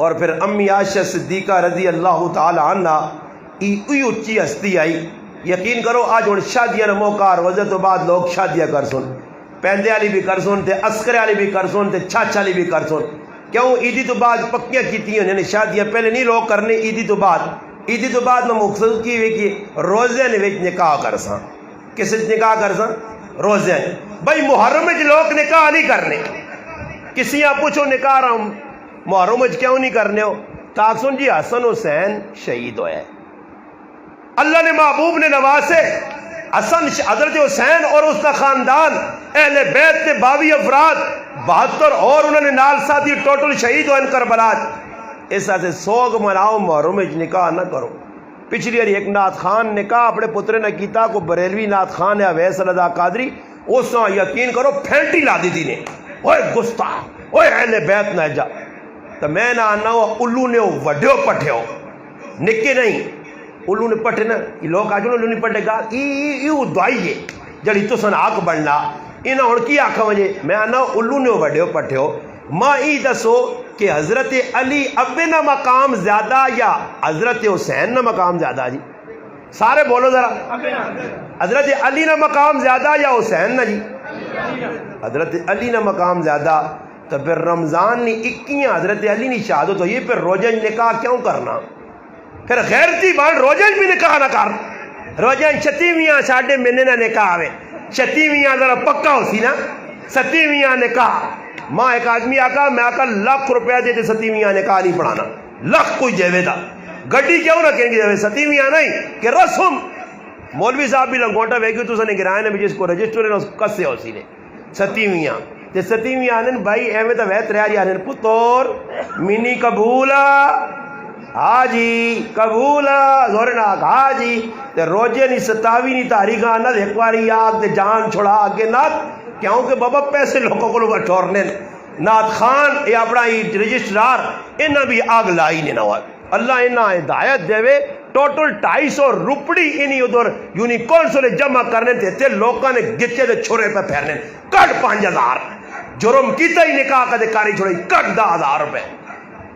اور پھر امی عائشہ صدیقہ رضی اللہ تعالی عنہ ای اچھی ہستی آئی، یقین کرو آج ہن شادیاں نے موقع روزے تو بعد لوگ شادیاں کر سن، پیندے والی بھی کر سن تے عسکر والی بھی کر سن تے چھاچا والی بھی کر سن، کیوں عیدی تو بعد پکیاں کیتی ہیں نے شادیاں پہلے نہیں لوگ کرنے، عیدی تو بعد نہ مقصد کی ہوئی کہ روزے نے وچ نکاح کرساں، کس نکاح کرساں؟ روزے بھائی محرم وچ لوگ نکاح نہیں کرنے، کسی آپ پوچھو نکاح رہا محرم وچ کیوں نہیں کرنے ہو؟ تاک سن جی حسن حسین شہید ہوئے، اللہ نے محبوب نے نوازے، حسن حضرت حسین اور اس کا خاندان اہل بیت نے 22 افراد 72 اور انہوں نے نال ساتھی ٹوٹل شہید ہوئے کربلا، اس سے سوگ مناؤ محرم وچ نکاح نہ کرو۔ پچھلی بار ایک نعت خان نکاح اپنے پترے نے کیتا، کو بریلوی نعت خان ہے اویس رضا قادری، اس نے یقین کرو پھینٹی لا دی تھی نے، اوے گستاخ اوے اہل بیت نہ جا، تو میں نہ آنا الو نے وڈیو پٹھیو نکے نہیں الو نے پٹھے نا، یہ لوگ آج الو نہیں پٹھے گا، یہ دعائی ہے جڑی تو سن آگ بڑھنا انہاں ہن کی آکھا مجھے، میں آنا الو نے وڈیو پٹھیو، ماں ای دسو کہ حضرت علی ابے نہ مقام زیادہ یا حضرت حسین نہ مقام زیادہ؟ جی سارے بولو ذرا، حضرت علی نہ مقام زیادہ یا حسین نہ؟ جی حضرت علی نہ مقام زیادہ، تو پھر رمضان نے 21 حضرت علی نے شہادت ہوئی، پھر روزہ نکاح کیوں کرنا؟ پھر غیرتی بان روزہ بھی نکاح نہ کر، روزہ 36 ساڑھے مہینے نہ نکاح آوے، 36 ذرا پکا ہو سی نا، 37 نکاح، ماں ایک آدمی آکا میں آکا ₹1,00,000 دے 37 نکاح نہیں پڑھانا، لکھ کوئی جیوے دا گڈی کیوں نہ کہیں گے جیوے 37 نہیں کہ رسم مولوی صاحب بھی لنگوٹا ویگی تو سنے گرائے نے بھی جس کو رجسٹر ہے کسے ہو سی نے 37 تے 37 آنن بھائی ایویں تو ویت رہا جی آنن پتور منی قبولا ہاں جی قبولا زور ناک ہاں جی تے روجے نہیں 27 تاریخ آنا ایک باری آگ تے جان چھڑا آگے نات کیونکہ بابا پیسے لوگوں کو لوگ ٹھورنے نات خان یہ اپنا رجسٹرار انہاں بھی آگ لائی نہیں نہ اللہ انہاں ہدایت دے وے ٹوٹل 250 روپڑی انہی ادھر یونیکورن سے جمع کرنے تھے لوگوں نے گچے دے چھوڑے پہ پھیرنے کٹ 5,000 جرم کیتا ہی نکاح کا دکاری چھوڑی کٹ 10,000 روپے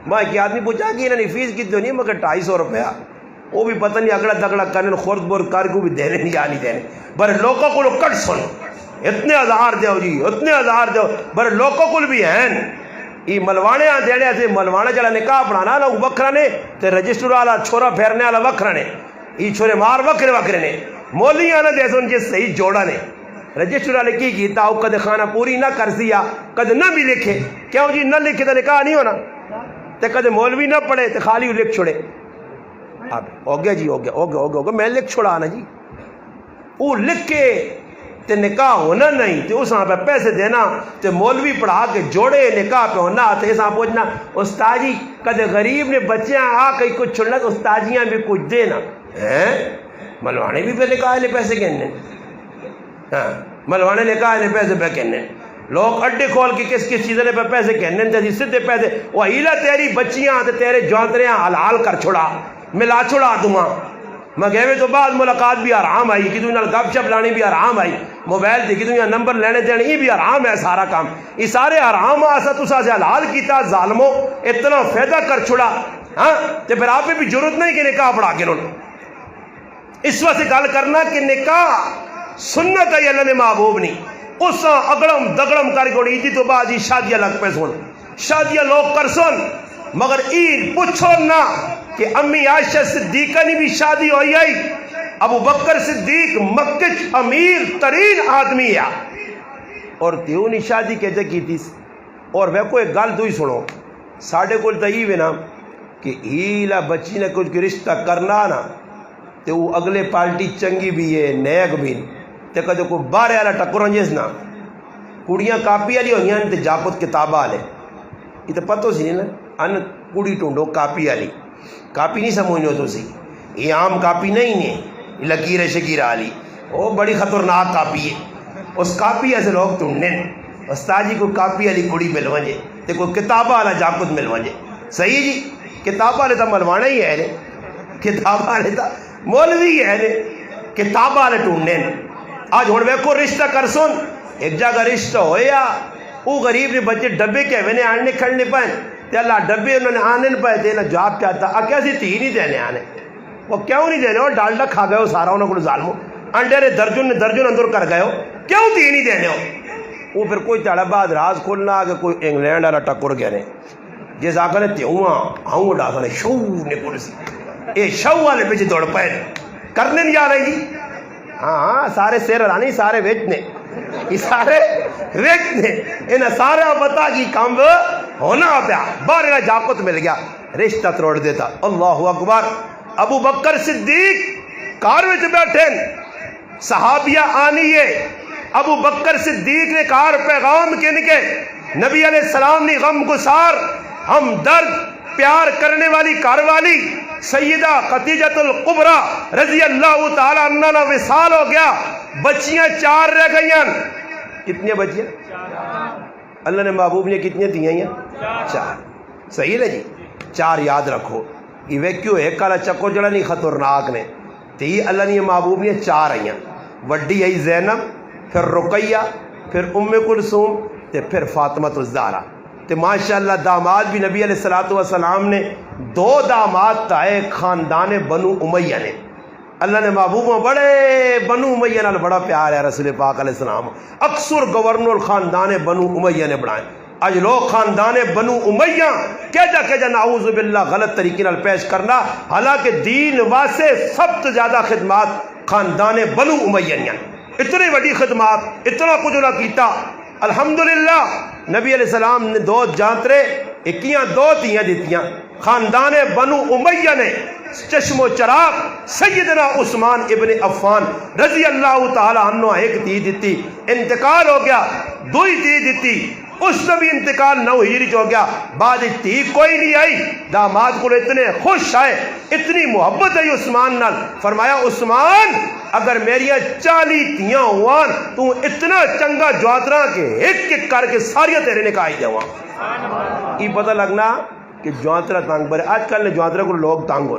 میں ایک آدمی پوچھا کہ انہوں نے فیس کتنی نہیں مگر 250 روپیہ وہ بھی پتہ نہیں اگڑا دگڑا کرنے خورد بورد کر کو بھی دینے نہیں آنی دینے بر لوگوں کو کٹ سن اتنے 1000 دیو جی اتنے 1000 دیو بر لوگوں کو بھی ہیں یہ ملوانے آن دینے سے ملوانے چلا نکاح پڑھانا لوگ وکھرانے تے رجسٹر والا چھوڑا پھیرنے والا وکھرانے یہ چھوڑے مار وکھرے وکھرے مولی آنا دے سن جس صحیح جوڑا نے رجسٹر والے کی کیتا او کد خانہ پوری نہ کر سیا کد نہ بھی لکھے کیوں جی نہ لکھے تو نکاح نہیں ہونا تے کد مولوی نہ پڑھے تے خالی لکھ چھوڑے اب ہو گیا جی ہو گیا میں لکھ چھوڑا نا جی وہ لکھ کے تے نکاح ہونا نہیں تے اس پہ پیسے دینا تے مولوی پڑھا کے جوڑے نکاح پہ ہونا تے ایسا پوچھنا استاجی کد غریب نے بچیاں آ کہیں کچھ چھوڑنا تو استاجیاں بھی کچھ دینا ملوانے بھی پہ نکاح لے پیسے کہنے ہاں ملوانے نکاح لے پیسے پہ کہنے لوگ اڈے کھول کے کس کس چیزیں پہ پیسے کہنے تے سیدھے پیسے وہ ہیلا تیری بچیاں تے تیرے جوانتریاں حلال کر چھڑا ملا چھڑا دماں مگیوے تو بعد ملاقات بھی آرام آئی کہ دنیا گپ شپ لانی بھی آرام آئی موبائل دی کہ دنیا نمبر لینے دینے یہ بھی آرام ہے سارا کام یہ سارے آرام آسا تسا سے حلال کیتا ظالموں اتنا فائدہ کر چھڑا ہاں تے پھر آپ بھی ضرورت نہیں کہ نکاح پڑھا کے انہوں اس وقت گل کرنا کہ نکاح سنت ہے اللہ نے محبوب نہیں اس اگڑم دگڑم کر کے عیدی تو بعد ہی شادیاں لگ پہ سن شادیاں لوگ کر سن مگر عید پوچھو نہ کہ امی عائشہ صدیقہ نے بھی شادی ہوئی آئی ابو بکر صدیق مکہ امیر ترین آدمی ہے اور تیوں نے شادی کہتے کی تھی اور وہ کوئی گل تو ہی سنو ساڑھے کو تیو ہے نا کہ ہیلا بچی نے کچھ رشتہ کرنا نا تو وہ اگلے پارٹی چنگی بھی ہے نیک بھی تے کدے کو بارے والا ٹکروں جیس نا کڑیاں کاپی والی ہوئی ہیں تے جاپت کتاباں والے یہ تو پتہ سی نا ان کڑی ٹونڈو کاپی والی کاپی نہیں سمجھو تو سی یہ عام کاپی نہیں ہے لکیر شکیر والی وہ بڑی خطرناک کاپی ہے اس کاپی ایسے لوگ ٹونڈنے استاد جی کو کاپی والی کڑی مل ونجے تے کوئی کتاباں والا جاپت مل ونجے صحیح جی کتاباں والے تو ملوانا ہی ہے نے کتاباں والے تو مولوی ہے نے کتاباں والے ٹونڈنے آج ہوں ویکو رشتہ کر سن ایک جگہ رشتہ ہویا وہ غریب نے بچے ڈبے کے میں نے آنے کھڑنے پائیں تے اللہ ڈبے انہوں نے آنے پائے تے اللہ جواب چاہتا کیا سی تھی نہیں دینے آنے وہ کیوں نہیں دینے ہو ڈالڈا کھا گئے ہو سارا انہوں کو ظالمو انڈے نے درجن اندر کر گئے ہو کیوں تھی نہیں دینے ہو وہ پھر کوئی چاڑا بعد راز کھولنا کہ کوئی انگلینڈ والا ٹکر گئے نے جیسا آکھا نے تیوں آؤں ڈاکھا نے شو نے پولی سی اے شو والے پیچھے دوڑ پائے کرنے نہیں جا رہی جی ہاں سارے سیر رانی سارے ویچنے یہ سارے ویچنے انہیں سارے پتا کی کام ہونا پیا بارے جاپت مل گیا رشتہ تروڑ دیتا اللہ اکبر ابو بکر صدیق کار وچ بیٹھے صحابیہ آنی ہے ابو بکر صدیق نے کار پیغام کن کے نبی علیہ السلام نے غم گسار ہم درد پیار کرنے والی کار والی سیدہ خدیجۃ الکبریٰ رضی اللہ تعالی عنہ نا وصال ہو گیا بچیاں 4 رہ گئی ہیں کتنی بچیاں اللہ نے محبوب نے کتنی دی ہیں 4 صحیح ہے جی 4 یاد رکھو یہ ویکیو ایک کالا چکر جڑا نہیں خطرناک نے تی اللہ نے محبوب نے 4 آئی ہیں وڈی آئی زینب پھر رقیہ پھر ام کلثوم تے پھر فاطمہ الزہرا تے ماشاءاللہ داماد بھی نبی علیہ السلام نے 2 داماد تائے خاندان بنو امیہ نے اللہ نے محبوب میں بڑے بنو امیہ نال بڑا پیار ہے رسول پاک علیہ السلام اکثر گورنر خاندان بنو امیہ نے بڑھائے اج لوگ خاندان بنو امیہ کہجا نعوذ باللہ غلط طریقے نال پیش کرنا حالانکہ دین واسطے سب تو زیادہ خدمات خاندان بنو امیہ نے اتنی بڑی خدمات اتنا کچھ نہ کیتا الحمدللہ نبی علیہ السلام نے 2 جانترے 2 تیاں دیتیاں خاندان بنو امیہ نے چشم و چراغ سیدنا عثمان ابن عفان رضی اللہ تعالی عنہ 1 تی دیتی انتقال ہو گیا 2 تی دیتی اس سے بھی انتقال 9 ہجری ہو گیا بعد تی کوئی نہیں آئی داماد کو اتنے خوش آئے اتنی محبت ہے عثمان نال فرمایا عثمان اگر میری 40 تیاں ہوان تو اتنا چنگا جواترا کے ایک کر کے ساریاں تیرے نکاح دیواں یہ پتہ لگنا کہ جواترا تانگ برے آج کل نے جواترا کو لوگ تانگ ہو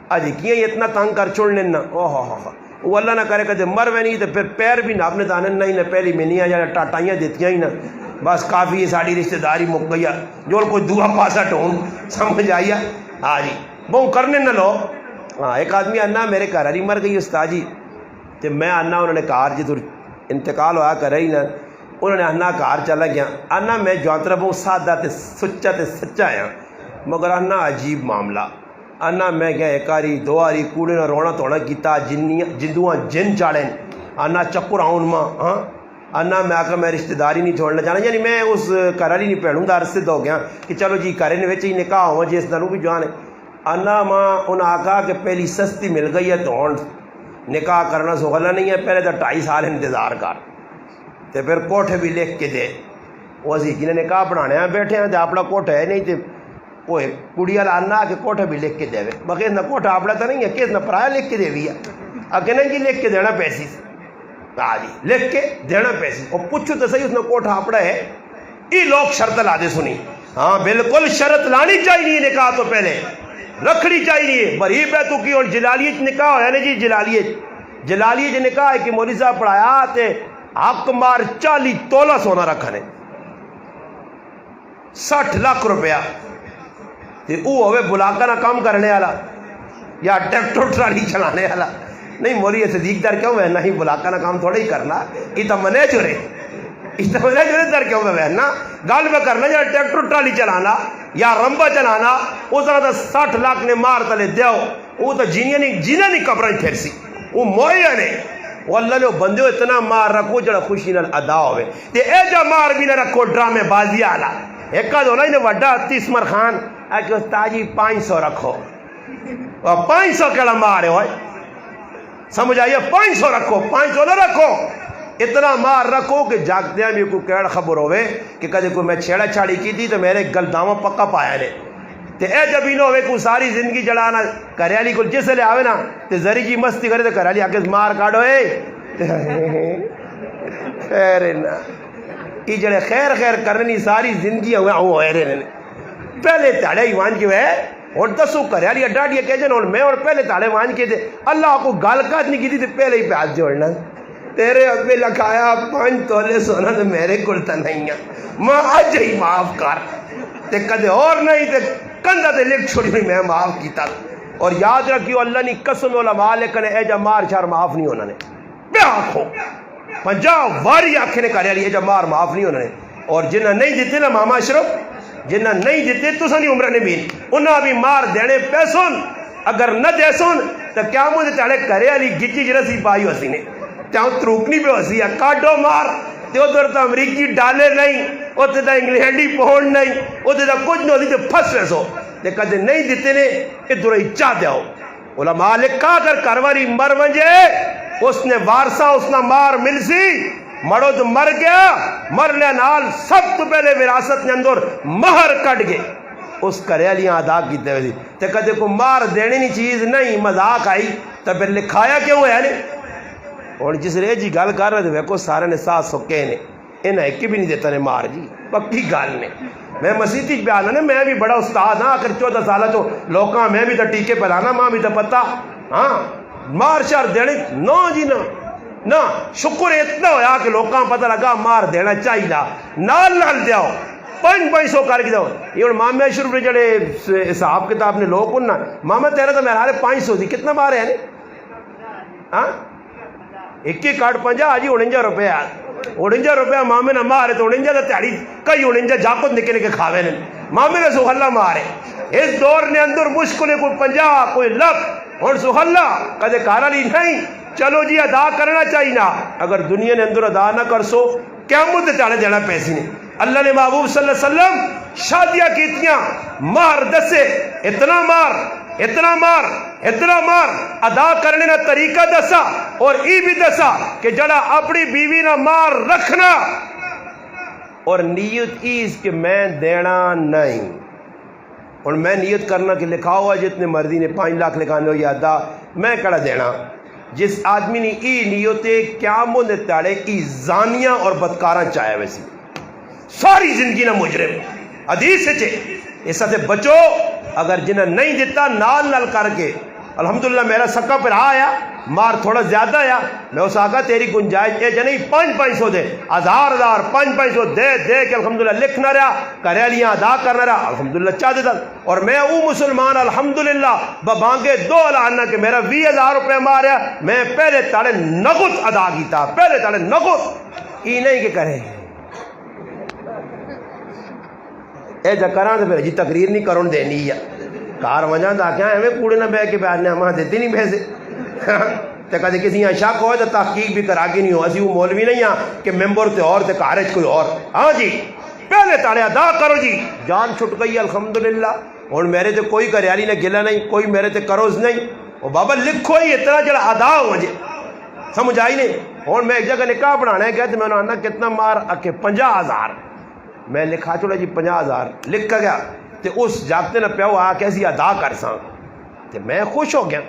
آج کیا اتنا تانگ کر چھوڑنے نا وہ اللہ نہ کرے کہ مر میں نہیں تو پھر پیر بھی ناپنے دانے نہیں نہ پہلی منیاں یا ٹاٹائیاں دیتیاں ہی نا بس کافی ہے ساری رشتہ داری مک گئی جو کوئی دعا پاسا ٹون سمجھ آئی ہاں جی بہو کرنے نہ لو ہاں ایک آدمی آنا میرے گھر والی مر گئی استاد جی تو میں آنا انہوں نے کار جی تو انتقال ہوا کر رہی نا انہوں نے آنا کار چلا گیا آنا میں جوانترا بہت سادہ تے سچا تے سچا ہاں مگر آنا عجیب معاملہ آنا میں گیا 1 آری 2 آری کوڑے نہ رونا توڑا کیتا جندواں جن چاڑیں آنا چکر آؤن ماں ہاں آنا میں آکا میں رشتہ داری نہیں چھوڑنا چاہنا یعنی میں اس کرالی نہیں پہنوں دا عرصے ہو گیا کہ چلو جی کرے نے ویچے ہی نکاح ہوا جی اس دنوں بھی جوانے آنا ماں انہوں آکا کہ پہلی سستی مل گئی ہے تو نکاح کرنا سغلہ نہیں ہے پہلے تو 2.5 سال انتظار کر تے پھر کوٹھے بھی لکھ کے دے وہ اسی کی نے نکاح بنانے ہیں بیٹھے ہیں تو اپنا کوٹھا ہے نہیں تے وہ کڑی والا آنا کہ کوٹھے بھی لکھ کے دے بغیر نہ کوٹھا اپنا تو نہیں ہے کہ نہ پرایا لکھ کے دے بھی ہے اگر نہیں جی لکھ کے دینا پیسی ہاں جی لکھ کے دینا پیسے. اور پوچھو تو صحیح اس نے کوٹھا اپنا ہے یہ لوگ شرط لا دے سنی. ہاں بالکل شرط لانی چاہیے نکاح تو پہلے رکھنی چاہیے. بریب ہے تو کی اور جلالیت نکاح ہے نا جی. جلالیت نکاح ہے کہ مولوی صاحب پڑھایا تے حق مار 40 تولہ سونا رکھنے 60 لاکھ روپیہ تے او ہوئے بلاکا نہ کام کرنے والا یا ٹریکٹر ٹرالی چلانے والا. نہیں مولوی صدیق در کیوں بہنا ہی بلاکا نہ کام تھوڑا ہی کرنا یہ تو منے چورے در کیوں میں بہنا گل میں کرنا یا ٹریکٹر ٹرالی چلانا یا رمبا چلانا اس طرح تو 60 لاکھ نے مار تلے دیو وہ تو جینا نہیں قبریں پھر سی وہ مویا نے وہ اللہ نے بندے اتنا مار رکھو جڑا خوشی نال ادا ہوئے تے اے جا مار بھی نہ رکھو ڈرامے بازی آلا. ایک کا دولا ہی نے وڈا تیسمر خان کہ استاد جی 500 رکھو 500 کیڑا مارے ہوئے سمجھ آئیے 500 رکھو 500 نہ رکھو اتنا مار رکھو کہ جاگتے ہیں بھی کوئی کیڑ خبر ہوئے کہ کدے کوئی میں چھیڑا چھاڑی کی تھی تو میرے گلدامہ پکا پایا نے تے اے جب ہی نہ ہوئے کوئی ساری زندگی جڑانا کریالی کو جس لے آوے نا تے زری جی مستی کرے تو کریالی آکے مار کاڑو خیر نا یہ جڑے خیر کرنی ساری زندگی ہوئے رہنے پہلے تاڑے ہی وان کے ہوئے اور دسو کریالی اڈاڑی کہ جن اور میں اور پہلے تاڑے وان کے تھے اللہ کو گال کات نہیں کی تھی تے پہلے ہی پہ ہاتھ جوڑنا تیرے ابے لکھایا 5 تولے سونا تو میرے کلتا نہیں ہے ماں آج ہی معاف کر تے کدے اور نہیں تے کندہ تے لکھ چھوڑی ہوئی میں معاف کیتا. اور یاد رکھیو اللہ نے قسم علماء لکھنے اے جا مار شار معاف نہیں ہونا نے بے آنکھو 50 واری آنکھیں نے کریا لی اے جا مار معاف نہیں ہونا نے. اور جنہ نہیں دیتے نا ماما اشرف جنہ نہیں دیتے تو سنی عمرہ نے بھی انہاں بھی مار دینے پیسون اگر نہ دے سن تو کیا مجھے چاڑے کریا لی گچی جرسی پائی ہو سی نے تیاں تروکنی پہ ہو سی ہے کاٹو مار تے ادھر تو امریکی ڈالے نہیں ادھر تو انگلینڈی پہنڈ نہیں ادھر تو کچھ نہیں ہوتی تو پھس رسو تے کدے نہیں دیتے نے ادھر ہی چاہ دے ہو. علماء لکھا کر کرواری مر ونجے اس نے وارثہ اس نے مار مل سی مڑو تو مر گیا مرنے نال سب تو پہلے وراثت نے اندر مہر کٹ گئے اس کریالیاں ادا کیتے ہوئے تے کدے کو مار دینے نہیں چیز نہیں مذاق آئی تو پھر لکھایا کیوں ہے نہیں. اور جس رے جی گل کر رہے تھے ویکو سارے نے ساتھ سکے نے انہیں ایک بھی نہیں دیتا نے مار جی پکی گل نے. میں مسیحی بیان ہے نا میں بھی بڑا استاد ہاں اگر 14 سالہ تو لوکاں میں بھی تو ٹیکے پلانا ماں بھی تو پتا ہاں مار شار دینے نو جی نہ شکر اتنا ہویا کہ لوکاں پتہ لگا مار دینا چاہیے نال دیاؤ 500 کر کے دو. یہ اور ماما شروع جڑے حساب کتاب نے لوگ اننا ماما تیرا تو میرا 500 تھی کتنا مارے ہیں ہاں ایک ہی کارڈ 50 جی 49 روپیہ 49 روپیہ مامے نے مارے تو 49 کا تیاری کئی 49 جاکت نکلے کے کھاوے نے مامے نے سہلا مارے. اس دور نے اندر مشکل ہے کوئی 50 کوئی لکھ اور سہلا کدے کارا لی نہیں چلو جی ادا کرنا چاہیے نا اگر دنیا نے اندر ادا نہ کر سو قیامت تے چاڑے دینا پیسے نے. اللہ نے محبوب صلی اللہ علیہ وسلم شادیاں کیتیاں مار دسے اتنا مار ادا کرنے کا طریقہ دسا اور ای بھی دسا کہ جڑا اپنی بیوی نہ مار رکھنا اور نیت ایز کہ میں دینا نہیں اور میں نیت کرنا کہ لکھا ہوا جتنے مرضی نے 5 لاکھ لکھانے ہو یا ادا میں کڑا دینا. جس آدمی نے ای نیوتے قیامت دے تاڑے ای زانیاں اور بدکاراں چاہے ویسی ساری زندگی نہ مجرم حدیث سے ایسا سے بچو. اگر جنہیں نہیں دیتا نال کر کے الحمدللہ میرا سکا پر آیا مار تھوڑا زیادہ آیا میں اس آگا تیری گنجائش ہے جنہیں 500 دے 1000 500 دے کہ الحمدللہ لکھنا رہا کریالیاں ادا کرنا رہا الحمدللہ چاہ دیتا. اور میں مسلمان الحمدللہ ببانگے 2 لانا کہ میرا 20,000 روپے ماریا میں پہلے تاڑے نغت ادا کیتا پہلے تاڑے نغت ای نہیں کہ کرے اے جا کراں تو پھر جی تقریر نہیں کرن دینی یا کار وجہ دا کیا ہمیں کوڑے نہ بہ کے بیان نے ہمیں دیتے نہیں پیسے تے کدے کسی یہاں شک ہوئے تو تحقیق بھی کرا کے نہیں ہو اسی وہ مولوی نہیں ہاں کہ ممبر تے اور تے کارج کوئی اور ہاں جی پہلے تاڑے ادا کرو جی جان چھٹ گئی الحمدللہ. اور میرے تے کوئی کریالی نے گلا نہیں کوئی میرے تے کروز نہیں وہ بابا لکھو ہی اتنا جڑا ادا ہو مجھے سمجھ آئی نہیں. اور میں ایک جگہ نکاح پڑھانا ہے کہتے میں نے آنا کتنا مار اکے 50,000 میں لکھا چھوڑا جی 50,000 لکھ کر گیا تے اس جاگتے نہ پیاؤ آ کیسی ادا کر ساں تے میں خوش ہو گیا.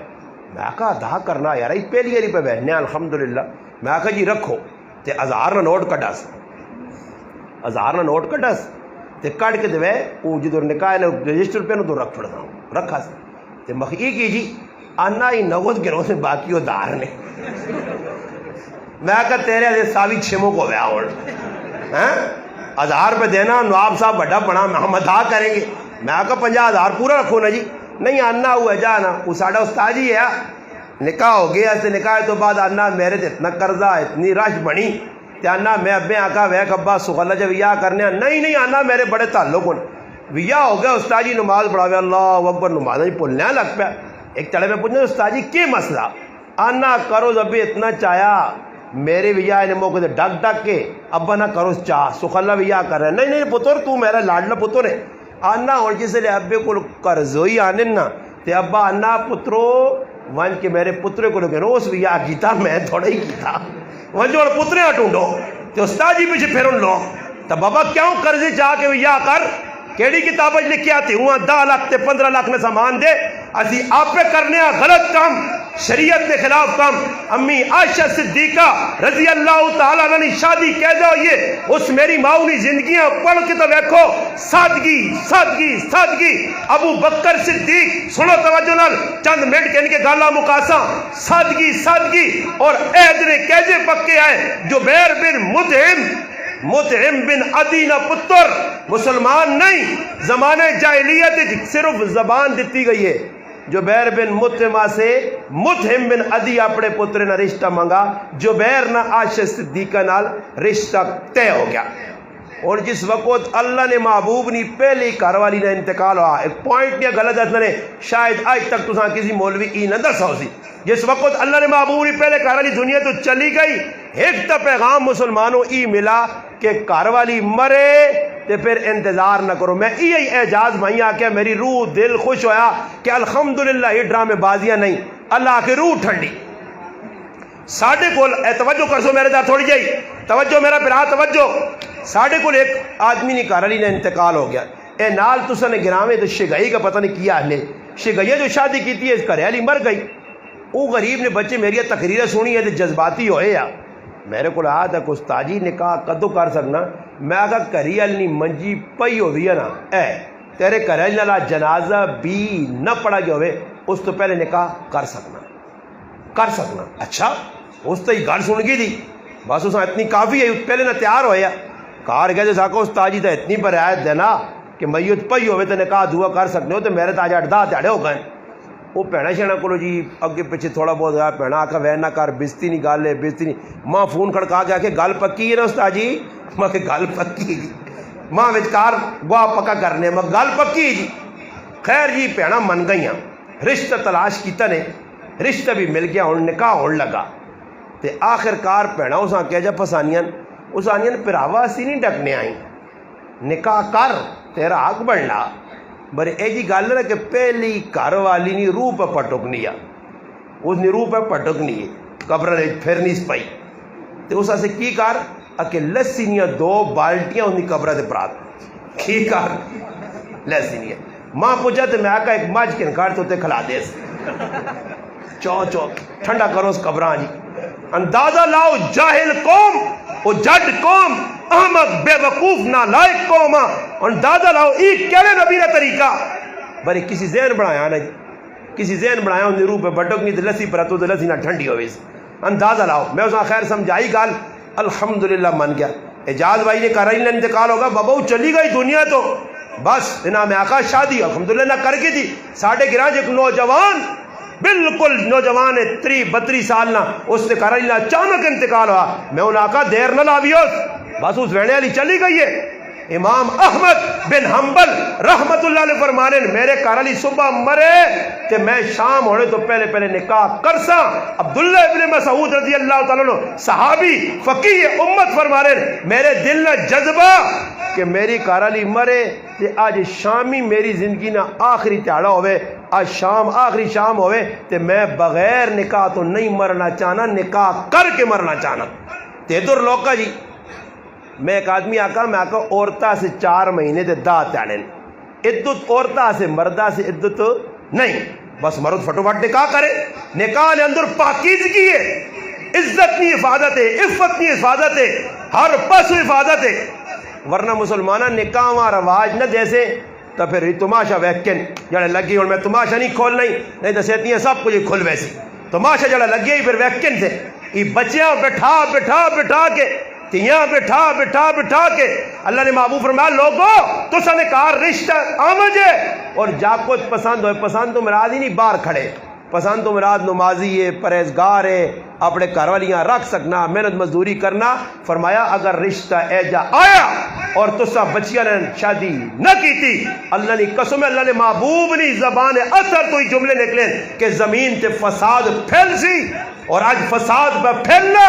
میں کہا ادا کرنا یار پہلی پہ بہنے الحمدللہ میں آخا جی رکھو تے 1000 کا نوٹ کٹاس 1000 کا نوٹ کٹاس تے کٹ کے دے وہ جدو نکاح نے رجسٹر پہ تو رکھ چھوڑ رکھا تے مخی کی جی آنا ہی نغد گرو سے باقی ادار نے میں کہا تیرے دے ساوی چھموں کو ویا اور 1000 روپے دینا نواب صاحب بڑا بنا ہم ادا کریں گے. میں کہا 50,000 پورا رکھو نا جی. نہیں آنا ہوا جانا وہ ساڑھا استاد ہی ہے. نکاح ہو گیا تے نکاح تو بعد آنا میرے تے اتنا قرضہ اتنی رش بنی تے آنا میں ابے آقا ویک ابا سخلا جب ویاہ کرنے نہیں آنا میرے بڑے تعلق ہونے ویاہ ہو گیا. استاد جی نماز پڑھاوے اللہ اکبر نماز جی بولنے لگ پیا. ایک چڑھے میں پوچھنا استاد جی کیا مسئلہ آنا کرو ابھی اتنا چایا میرے ویاہ نے موقع ڈک ڈک کے ابا نہ کرو چاہ سخلا ویاہ کر رہے نہیں پتر تو میرا لاڈلا پتر ہے آنا. اور جس لئے ابے کو قرضوئی آنے نا تے ابا آنا پترو ون کے میرے پترے کو لگے روز ویاہ کیتا میں تھوڑا ہی کیتا ون جو پترے ٹونڈو تے استاد جی پیچھے پھر ان لو تو بابا کیوں قرضے چاہ کے ویاہ کر کیڑی کتاب لکھی آتی ہوں 10 لاکھ تے 15 لاکھ نے سامان دے اسی آپ پہ کرنے غلط کام شریعت کے خلاف کام. امی عائشہ صدیقہ رضی اللہ تعالیٰ عنہ شادی کہہ دو یہ اس میری ماؤنی زندگیاں پڑھ کے تو دیکھو سادگی سادگی سادگی. ابو بکر صدیق سنو توجہ نال چند منٹ کے ان کے گالا مقاسا سادگی سادگی اور عہد نے کیسے پکے آئے. جبیر بن مطعم بن عدی نہ پتر مسلمان نہیں زمانے جاہلیت صرف زبان دیتی گئی ہے. جبیر بن مطعمہ سے مطعم بن عدی اپنے پتر نہ رشتہ مانگا جبیر نہ عائشہ صدیقہ نال رشتہ طے ہو گیا. اور جس وقت اللہ نے محبوب نی پہلی گھر والی نے انتقال ہوا ایک پوائنٹ نہیں غلط ہے نے شاید آج تک تو کسی مولوی ای نہ دسا ہو سی جس وقت اللہ نے محبوب نی پہلے گھر والی دنیا تو چلی گئی ایک تا پیغام مسلمانوں ای ملا کہ گھر والی مرے تے پھر انتظار نہ کرو. میں یہی اعجاز بھائی آکے میری روح دل خوش ہویا کہ الحمدللہ یہ ڈرامے بازیاں نہیں اللہ کی روح ٹھنڈی. ساڑھے کول توجہ کر سو میرے دار تھوڑی جائی توجہ میرا پھرا توجہ. ساڑھے کول ایک آدمی نے گھر والی نے انتقال ہو گیا اے نال تسا نے گراویں تو شگئی کا پتہ نہیں کیا اہلے شگئی جو شادی کی تھی اس گھر والی مر گئی. وہ غریب نے بچے میری تقریریں سنی ہے تو جذباتی ہوئے یا میرے کو آیا تھا کہ استاجی نکاح کدو کر سکنا. میں کہا کری والی منجی پئی ہوئی ہے نا اے تیرے گھر والی نال جنازہ بھی نہ پڑا گیا ہوئے اس تو پہلے نکاح کر سکنا. اچھا اس تو ہی گل سن گئی تھی بس اس اتنی کافی ہے پہلے نہ تیار ہویا کار گیا جو ساکو استاجی تو اتنی پر رعایت دینا کہ میت پئی ہوئے تو نکاح دعا کر سکتے ہو تو میرے تاج 8-10 دیہڑے ہو گئے. وہ بھیڑا شہنا کو جی اگے پیچھے تھوڑا بہت گیا بھیڑا آخا وے نہ کر بزتی نہیں گل ہے بزتی نہیں. ماں فون کھڑکا کے آ کے گل پکی ہے نا استاد جی ماں کہ گل پکی ماں وچکار گواہ پکا کرنے میں گل پکی جی. خیر جی بھیڑا من گئی رشتہ تلاش کیتا نے رشتہ بھی مل گیا ہوں نکاح ہونے لگا تے آخر کار بھیڑا اس کہہ جا پسانیاں پراوا اسی نہیں ڈکنے آئی نکاح کر تیرا حق بننا بڑے اے جی گل ہے کہ پہلی گھر والی نہیں روح پہ پٹکنی اس نے روح پہ پٹکنی ہے قبر پھر نہیں پائی تو اس سے کی کر کہ لسی نہیں 2 بالٹیاں ان کی قبر سے پرات کی کر لسی نہیں ہے. ماں پوچھا تو میں آکا ایک مجھ کے کھاڑ تو کھلا دے چو ٹھنڈا کرو اس قبراں جی. اندازہ لاؤ جاہل قوم وہ جڈ قوم احمد بے وقوف نالائق قوم اندازہ لاؤ ای کہنے نبی کا طریقہ بڑے کسی ذہن بنایا نا جی کسی ذہن بنایا ان روح پہ بٹک نہیں تو لسی پر تو لسی نہ ٹھنڈی ہوئے اندازہ لاؤ. میں اس خیر سمجھائی گال الحمدللہ من گیا. اعجاز بھائی نے کہا رہی انتقال ہوگا بابا چلی گئی دنیا تو بس انعام آقا شادی الحمدللہ کر کے تھی. ساڑھے گراج ایک نوجوان بالکل نوجوان 32 سال نہ اس سے کہا رہی اچانک انتقال ہوا. میں ان آقا دیر نہ لاویوس بس اس ویڑے والی چلی گئی ہے. امام احمد بن حنبل رحمت اللہ علیہ فرمانے میرے گھر والی صبح مرے کہ میں شام ہونے تو پہلے نکاح کرسا. عبداللہ ابن مسعود رضی اللہ تعالیٰ عنہ صحابی فقیہ امت فرمانے میرے دل نہ جذبہ کہ میری گھر والی مرے کہ آج شامی میری زندگی نہ آخری تیاڑا ہوئے آج شام آخری شام ہوئے تو میں بغیر نکاح تو نہیں مرنا چاہنا نکاح کر کے مرنا چاہنا. تیدر لوکا جی میں ایک آدمی آکا میں آکا عورتہ سے 4 مہینے دے دا تیڑیں عدت عورتہ سے مردہ سے عدت نہیں بس مرد فٹو فٹ نکاح کرے. نکاح نے اندر پاکیزگی ہے عزت نہیں حفاظت ہے، عفت نہیں حفاظت ہے، ہر پاسو حفاظت ہے. ورنہ مسلمانہ نکاح رواج نہ جیسے تو پھر تماشا ویکن جڑے لگی ہوں میں تماشا نہیں کھولنا ہی نہیں تو سیتیاں سب کچھ کھل ویسی تماشا جڑا لگے ہی پھر ویکن تھے. یہ بچیاں بٹھا بٹھا بٹھا کے تیاں بٹھا بٹھا بٹھا کے اللہ نے محبوب فرمایا لوگو تو سنے کار رشتہ آمجے اور جا کچھ پسند ہوئے. پسند تو مراد ہی نہیں باہر کھڑے، پسند تو مراد نمازی ہے، پرہیزگار ہے، اپنے گھر والیاں رکھ سکنا، محنت مزدوری کرنا. فرمایا اگر رشتہ ایجا آیا اور تسا بچیاں نے شادی نہ کی تھی، اللہ نے قسم، اللہ نے محبوب نہیں زبان اثر تو ہی جملے نکلے کہ زمین تے فساد پھیل سی. اور آج فساد پہ پھیلنا،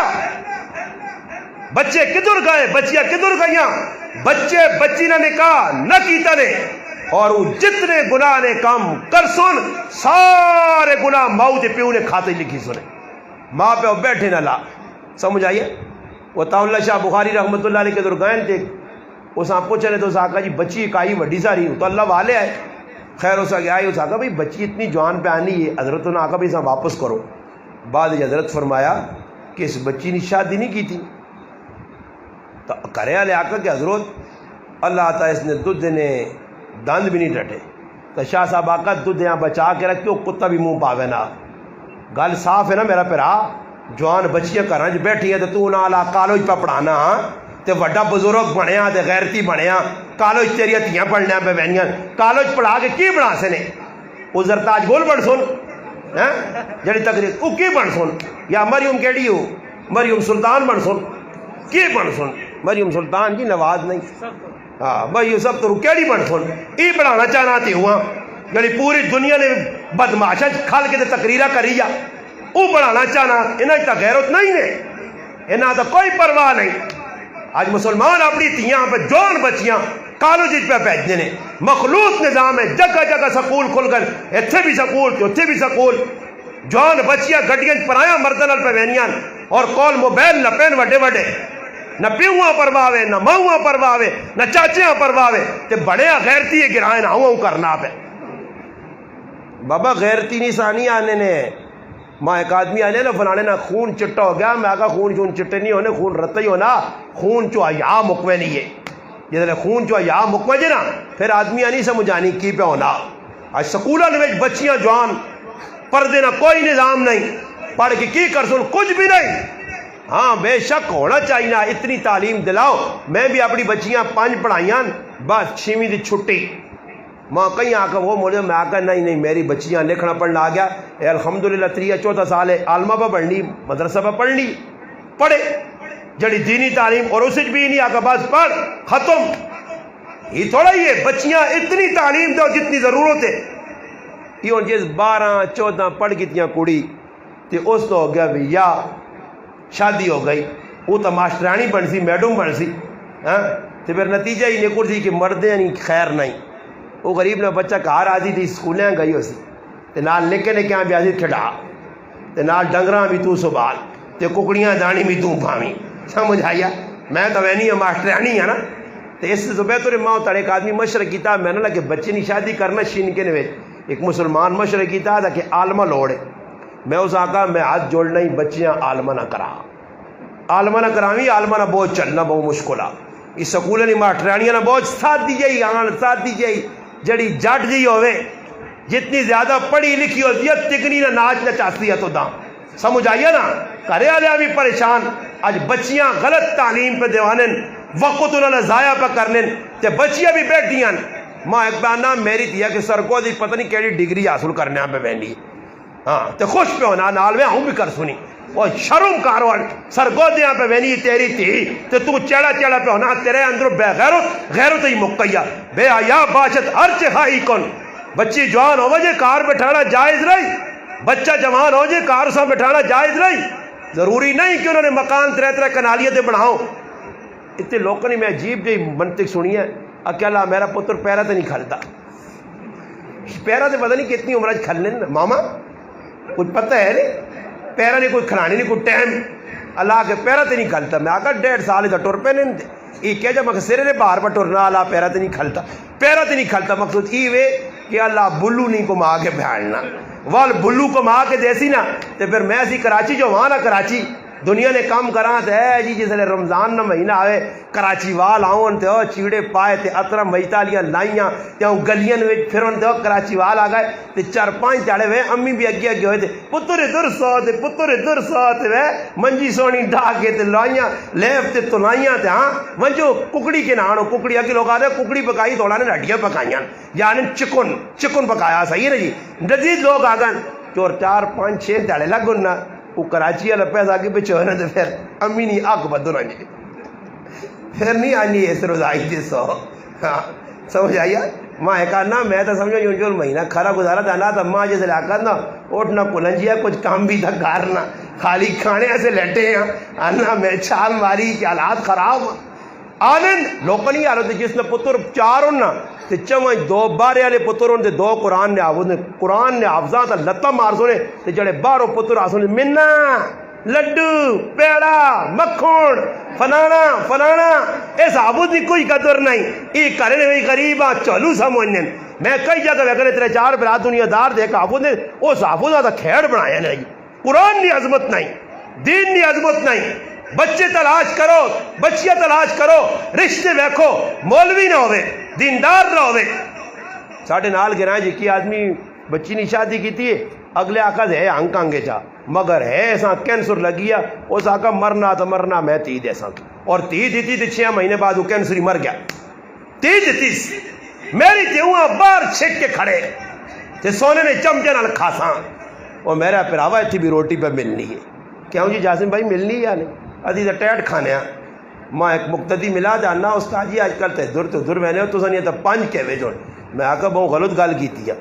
بچے کدھر گئے، بچیاں کدھر گئیاں، بچے بچی نہ نکاح نہ کیتا نے اور وہ جتنے گناہ نے کام کر سن سارے گناہ ماؤ دے پیو نے کھاتے لکھی سنے. ماں پہ بیٹھے نہ لا سمجھ آئیے. وہ اللہ شاہ بخاری رحمۃ اللہ علیہ کے درگائن تھے، اس آپ پوچھ رہے تو اس آقا جی بچی کائی وڈی ساری تو اللہ والے آئے. خیر اس آگے آئی، اس آقا بھائی بچی اتنی جوان پہ آنی ہے. حضرت نے آقا بھائی واپس کرو. بعد حضرت فرمایا کہ اس بچی نے شادی نہیں کی تھی تو کرے والے آقا کہ حضرت اللہ تعالیٰ اس نے دودھ نے دند بھی نہیں ڈٹے تو شاہ صاحب آقا دودھ یہاں بچا کے رکھو کتا بھی منہ پاوے نہ. گل صاف ہے نا میرا پیرا، جوان بچیاں گھر چ بیٹھی ہیں تو نال کالج پہ پڑھانا تے وڈا بزرگ بنیا تے غیرتی بنیا، کالج تیریا تھیاں پڑھنے پہ بہنیاں کالج پڑھا کے کی بنا سنے؟ وہ زرتاج گول بن سن جڑی تقریر وہ کی بن سن، یا مریم کیڑی ہو مریم سلطان بن سن کی بن سن؟ مریم سلطان کی نواز نہیں، ہاں بھائی یہ سب تو کیڑی بن سن ای بنانا چاہنا تے ہوا جڑی پوری دنیا نے بدماشا کھل کے تقریرا کری جا وہ بنانا چاہنا. انہیں تو غیرت نہیں نے، انہیں تو کوئی پرواہ نہیں. آج مسلمان اپنی تیاں پہ جوان بچیاں کالج پہ بھیجتے ہیں، مخلوط نظام ہے، جگہ جگہ سکول کھل گئے، اتنے بھی سکول تو اتنے بھی سکول. جوان بچیاں گڈیاں پرایا مردن پہ بہنیاں اور کول موبائل نہ پین وڈے وڈے، نہ پیواں پرواوے نہ ماواں پرواوے نہ چاچیاں پرواوے تے بڑے غیرتی گرائے نہ ہوں کرنا پہ. بابا غیرتی نہیں سانی آنے نے ماں ایک آدمی آنے نا فلانے نا خون چٹا ہو گیا. میں آگا خون چون چٹے نہیں ہونے، خون رتا ہی ہونا، خون چو یا مکوے نہیں ہے جیسے خون چو یا مکوے جے نا پھر آدمی آنی سمجھانی کی پہ ہونا. آج سکولہ نے بچیاں جوان پردے نہ کوئی نظام نہیں، پڑھ کے کی کر سن کچھ بھی نہیں. ہاں بے شک ہونا چاہیے نا، اتنی تعلیم دلاؤ. میں بھی اپنی بچیاں 5 پڑھائیاں بس 6ویں دی چھٹی. ماں کہیں آ کر وہ مولے میں آ کر نہیں میری بچیاں لکھنا پڑھنا آ گیا اے الحمدللہ 3-4 سال ہے عالمہ پہ پڑھنی مدرسہ پہ پڑھنی پڑھے جڑی دینی تعلیم اور اسے بھی نہیں آ کر بس پڑھ ختم. یہ تھوڑا ہی ہے بچیاں اتنی تعلیم دو جتنی ضرورت ہے. یہ ہوں جس 12-14 پڑھ گیتیاں کڑی تے اس تو ہو گیا بھی یا شادی ہو گئی وہ تو ماسٹرانی بن سی میڈم بن سی تو پھر نتیجہ ہی نکل سی کہ مردیں نہیں خیر نہیں. وہ غریب نے بچہ گھر آتی تھی سکولیں گئی ہو سی تے نال نکے نکے بھی آتی کھڑا تے نال ڈنگراں بھی تو سنبھال تے ککڑیاں دانی بھی تو بھاویں. سمجھ آئیا؟ میں تو وینی ہوں ماسٹرانی ہے نا تو اس سے بہتر ماں تڑے ایک آدمی مشورہ کیتا میں نے لگے بچے نہیں شادی کرنا شین کے نوے ایک مسلمان مشورہ کیتا تھا کہ عالمہ لوڑے. میں اس آقا میں ہاتھ جوڑنا ہی بچیاں عالمہ نہ کرا، عالمہ نہ کراوی، عالمہ نہ بہت چلنا بہت مشکل آ. اس سکول نہیں ماسٹرانیاں نہ بہت ساتھ دی جائی آن ساتھ دی جائی جڑی جٹ جی ہوئے جتنی زیادہ پڑھی لکھی ہوتی ہے تگنی نہ ناچ نہ چاہتی ہے تو داں. سمجھ آئیے نا؟ کرے والے بھی پریشان. آج بچیاں غلط تعلیم پہ دیوانے وقت انہوں نے ضائع پہ کرنے تے بچیاں بھی بیٹھیاں. ماں ایک بار میری تھی کہ سرکو دی پتہ نہیں کیڑی ڈگری حاصل کرنے پہ بہنی ہاں تے خوش پہ ہونا نال میں ہوں بھی کر سنی اور شرم کارواں سرگودیاں پہ وینی تیری تھی تے تو چڑا چڑا پہ ہونا تیرے اندر بے غیرت غیرت ہی مکیا بے حیا باشد ہر چہائی کن. بچی جوان ہو وجہ کار بٹھانا جائز رہی، بچہ جوان ہو جائے کار سا بٹھانا جائز رہی. ضروری نہیں کہ انہوں نے مکان 3 کنالیاں تے بناؤ. اتنے لوگوں نے میں عجیب جی منطق سنی ہے اکیلا میرا پتر پیرا تے نہیں کھلتا. پیرا تے پتہ نہیں کتنی عمر کھلنے ماما کچھ پتہ ہے نہیں پیرا نہیں کوئی کھلانی نہیں کوئی ٹائم اللہ کے پیرا تے نہیں کھلتا. میں آکا 1.5 سال کا ٹر پہ نہیں یہ کہہ جب سرے نے باہر پر ٹرنا اللہ پیرا تے نہیں کھلتا پیرا تے نہیں کھلتا. مقصود یہ وے کہ اللہ بلو نہیں کو ماں کے بھاڑنا وال بلو کو ماں کے دیسی نا تے پھر میں سی کراچی جو وہاں نہ کراچی دنیا نے کام کرا تے جی جس لے رمضان نہ مہینہ آوے کراچی وال آؤن تے چیڑے پائے تے اطرا مہیتالیاں لائیاں تے گلیاں وچ پھرن تے کراچی وال آ گئے تے 4-5 چاڑے وے امی بھی اگے اگے ہوئے تے پتر ادھر سو تے پتر ادھر سو تے وے منجی سونی ڈا کے تے لائیاں لیف تے تلائیاں تے ہاں ونجو ککڑی کے نانو ککڑی اگے لوگ آتے ککڑی پکائی توڑا نے ہڈیاں پکائیاں یعنی چکن پکایا صحیح ہے جی جدید لوگ آ گئے چور 4-5-6 چاڑے لگن نا وہ کراچی والا پیسہ آگے پچھو ہے نا تو پھر امی نہیں آگ بدو نا جی پھر نہیں آنی اس روزائی دے سو ہاں سمجھ آئیا ماں کہا نا میں تو سمجھو جو مہینہ کھارا گزارا تھا نا تو ماں جیسے لاکر نا اٹھنا کلنجیا کچھ کام بھی تھا کارنا خالی کھانے ایسے لیٹے ہیں آنا میں چھال ماری کہ حالات خراب آنن لوکل نہیں آ رہے تھے جس نے پتر 4 ہونا تے چمچ 2 بارے والے پتر ہونے 2 قرآن نے حافظاں تا لتا مار سونے تے جڑے 12 پتر آ سونے منا لڈو پیڑا مکھن فلانا اس عابد کی کوئی قدر نہیں یہ کرنے میں غریباں چلو سمجھن میں کئی جگہ ویکھنے تیرے 4 برا دنیا دار دیکھ عابد نے اس عابد دا کھیڑ بنایا نہیں قرآن نہیں عظمت نہیں دین نہیں عظمت نہیں بچے تلاش کرو بچیاں تلاش کرو رشتے ویکھو مولوی نہ ہوئے دیندار نہ ہوئے ساڑھے نال گرائیں جی کی آدمی بچی نہیں شادی کی تھی اگلے آقا ہے ہنگ کانگے چا مگر ہے ایسا کینسر لگیا اس آقا مرنا تو مرنا میں تی دے سا اور تی دیتی تھی 6 مہینے بعد وہ کینسر ہی مر گیا تی دیتی میری تیوہاں بار چھک کے کھڑے تے سونے نے چمچے نال کھاساں اور میرا پراوا تھی بھی روٹی پہ ملنی ہے کیوں جی جاسم بھائی ملنی ہے یا نہیں ادھی تو ٹیٹ کھانے ماں ایک مقتدی ملا جانا استاد جی آج کل تے دور تو دور میں نے تو سنیے تو 5 کہوے جو میں آکا بہت غلط گل کی تھی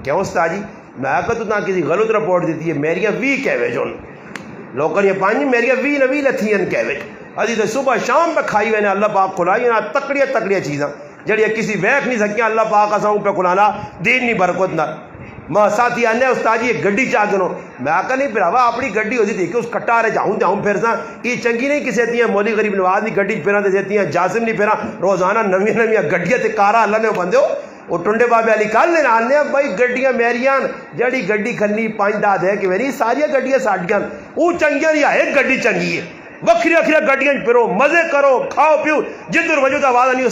کیوں استاد جی میں آکا تو نہ کسی غلط رپورٹ دیتی ہے میریاں 20 کہوے جو لوکل یہ 5 میریاں 20 نوی لتھین کہوے ادھی تو صبح شام پہ کھائی ہوئے نے اللہ پاک کھلائی نا تکڑیاں چیزاں جڑی کسی ویک نہیں سکیاں اللہ پاک اساں پہ کھلانا دین نہیں برکت نہ ماں ساتھی آنے استاد جی ایک گڈی چاہ گنو میں آکا نہیں پھراوا اپنی گڈی ہوتی تھی کہ اس کٹا رہے جاؤں پھر سا یہ چنگی نہیں کسی دیتی ہیں مولی غریب نواز نہیں گڈی پھیرا دیتی ہیں جاسم نہیں پھیرا روزانہ نویاں گڈیاں تے کارا اللہ نے بندے ہو وہ ٹنڈے بابے علی کل نے آنے بھائی گڈیاں میریاں جڑی گڈی کھلنی 5 داد ہے کہ میری ساری گڈیاں ساڑیاں وہ چنگیاں نہیں ایک گڈی چنگی ہے وکری گڈیاں پھرو مزے کرو کھاؤ پیو جدھر وجود آواز نہیں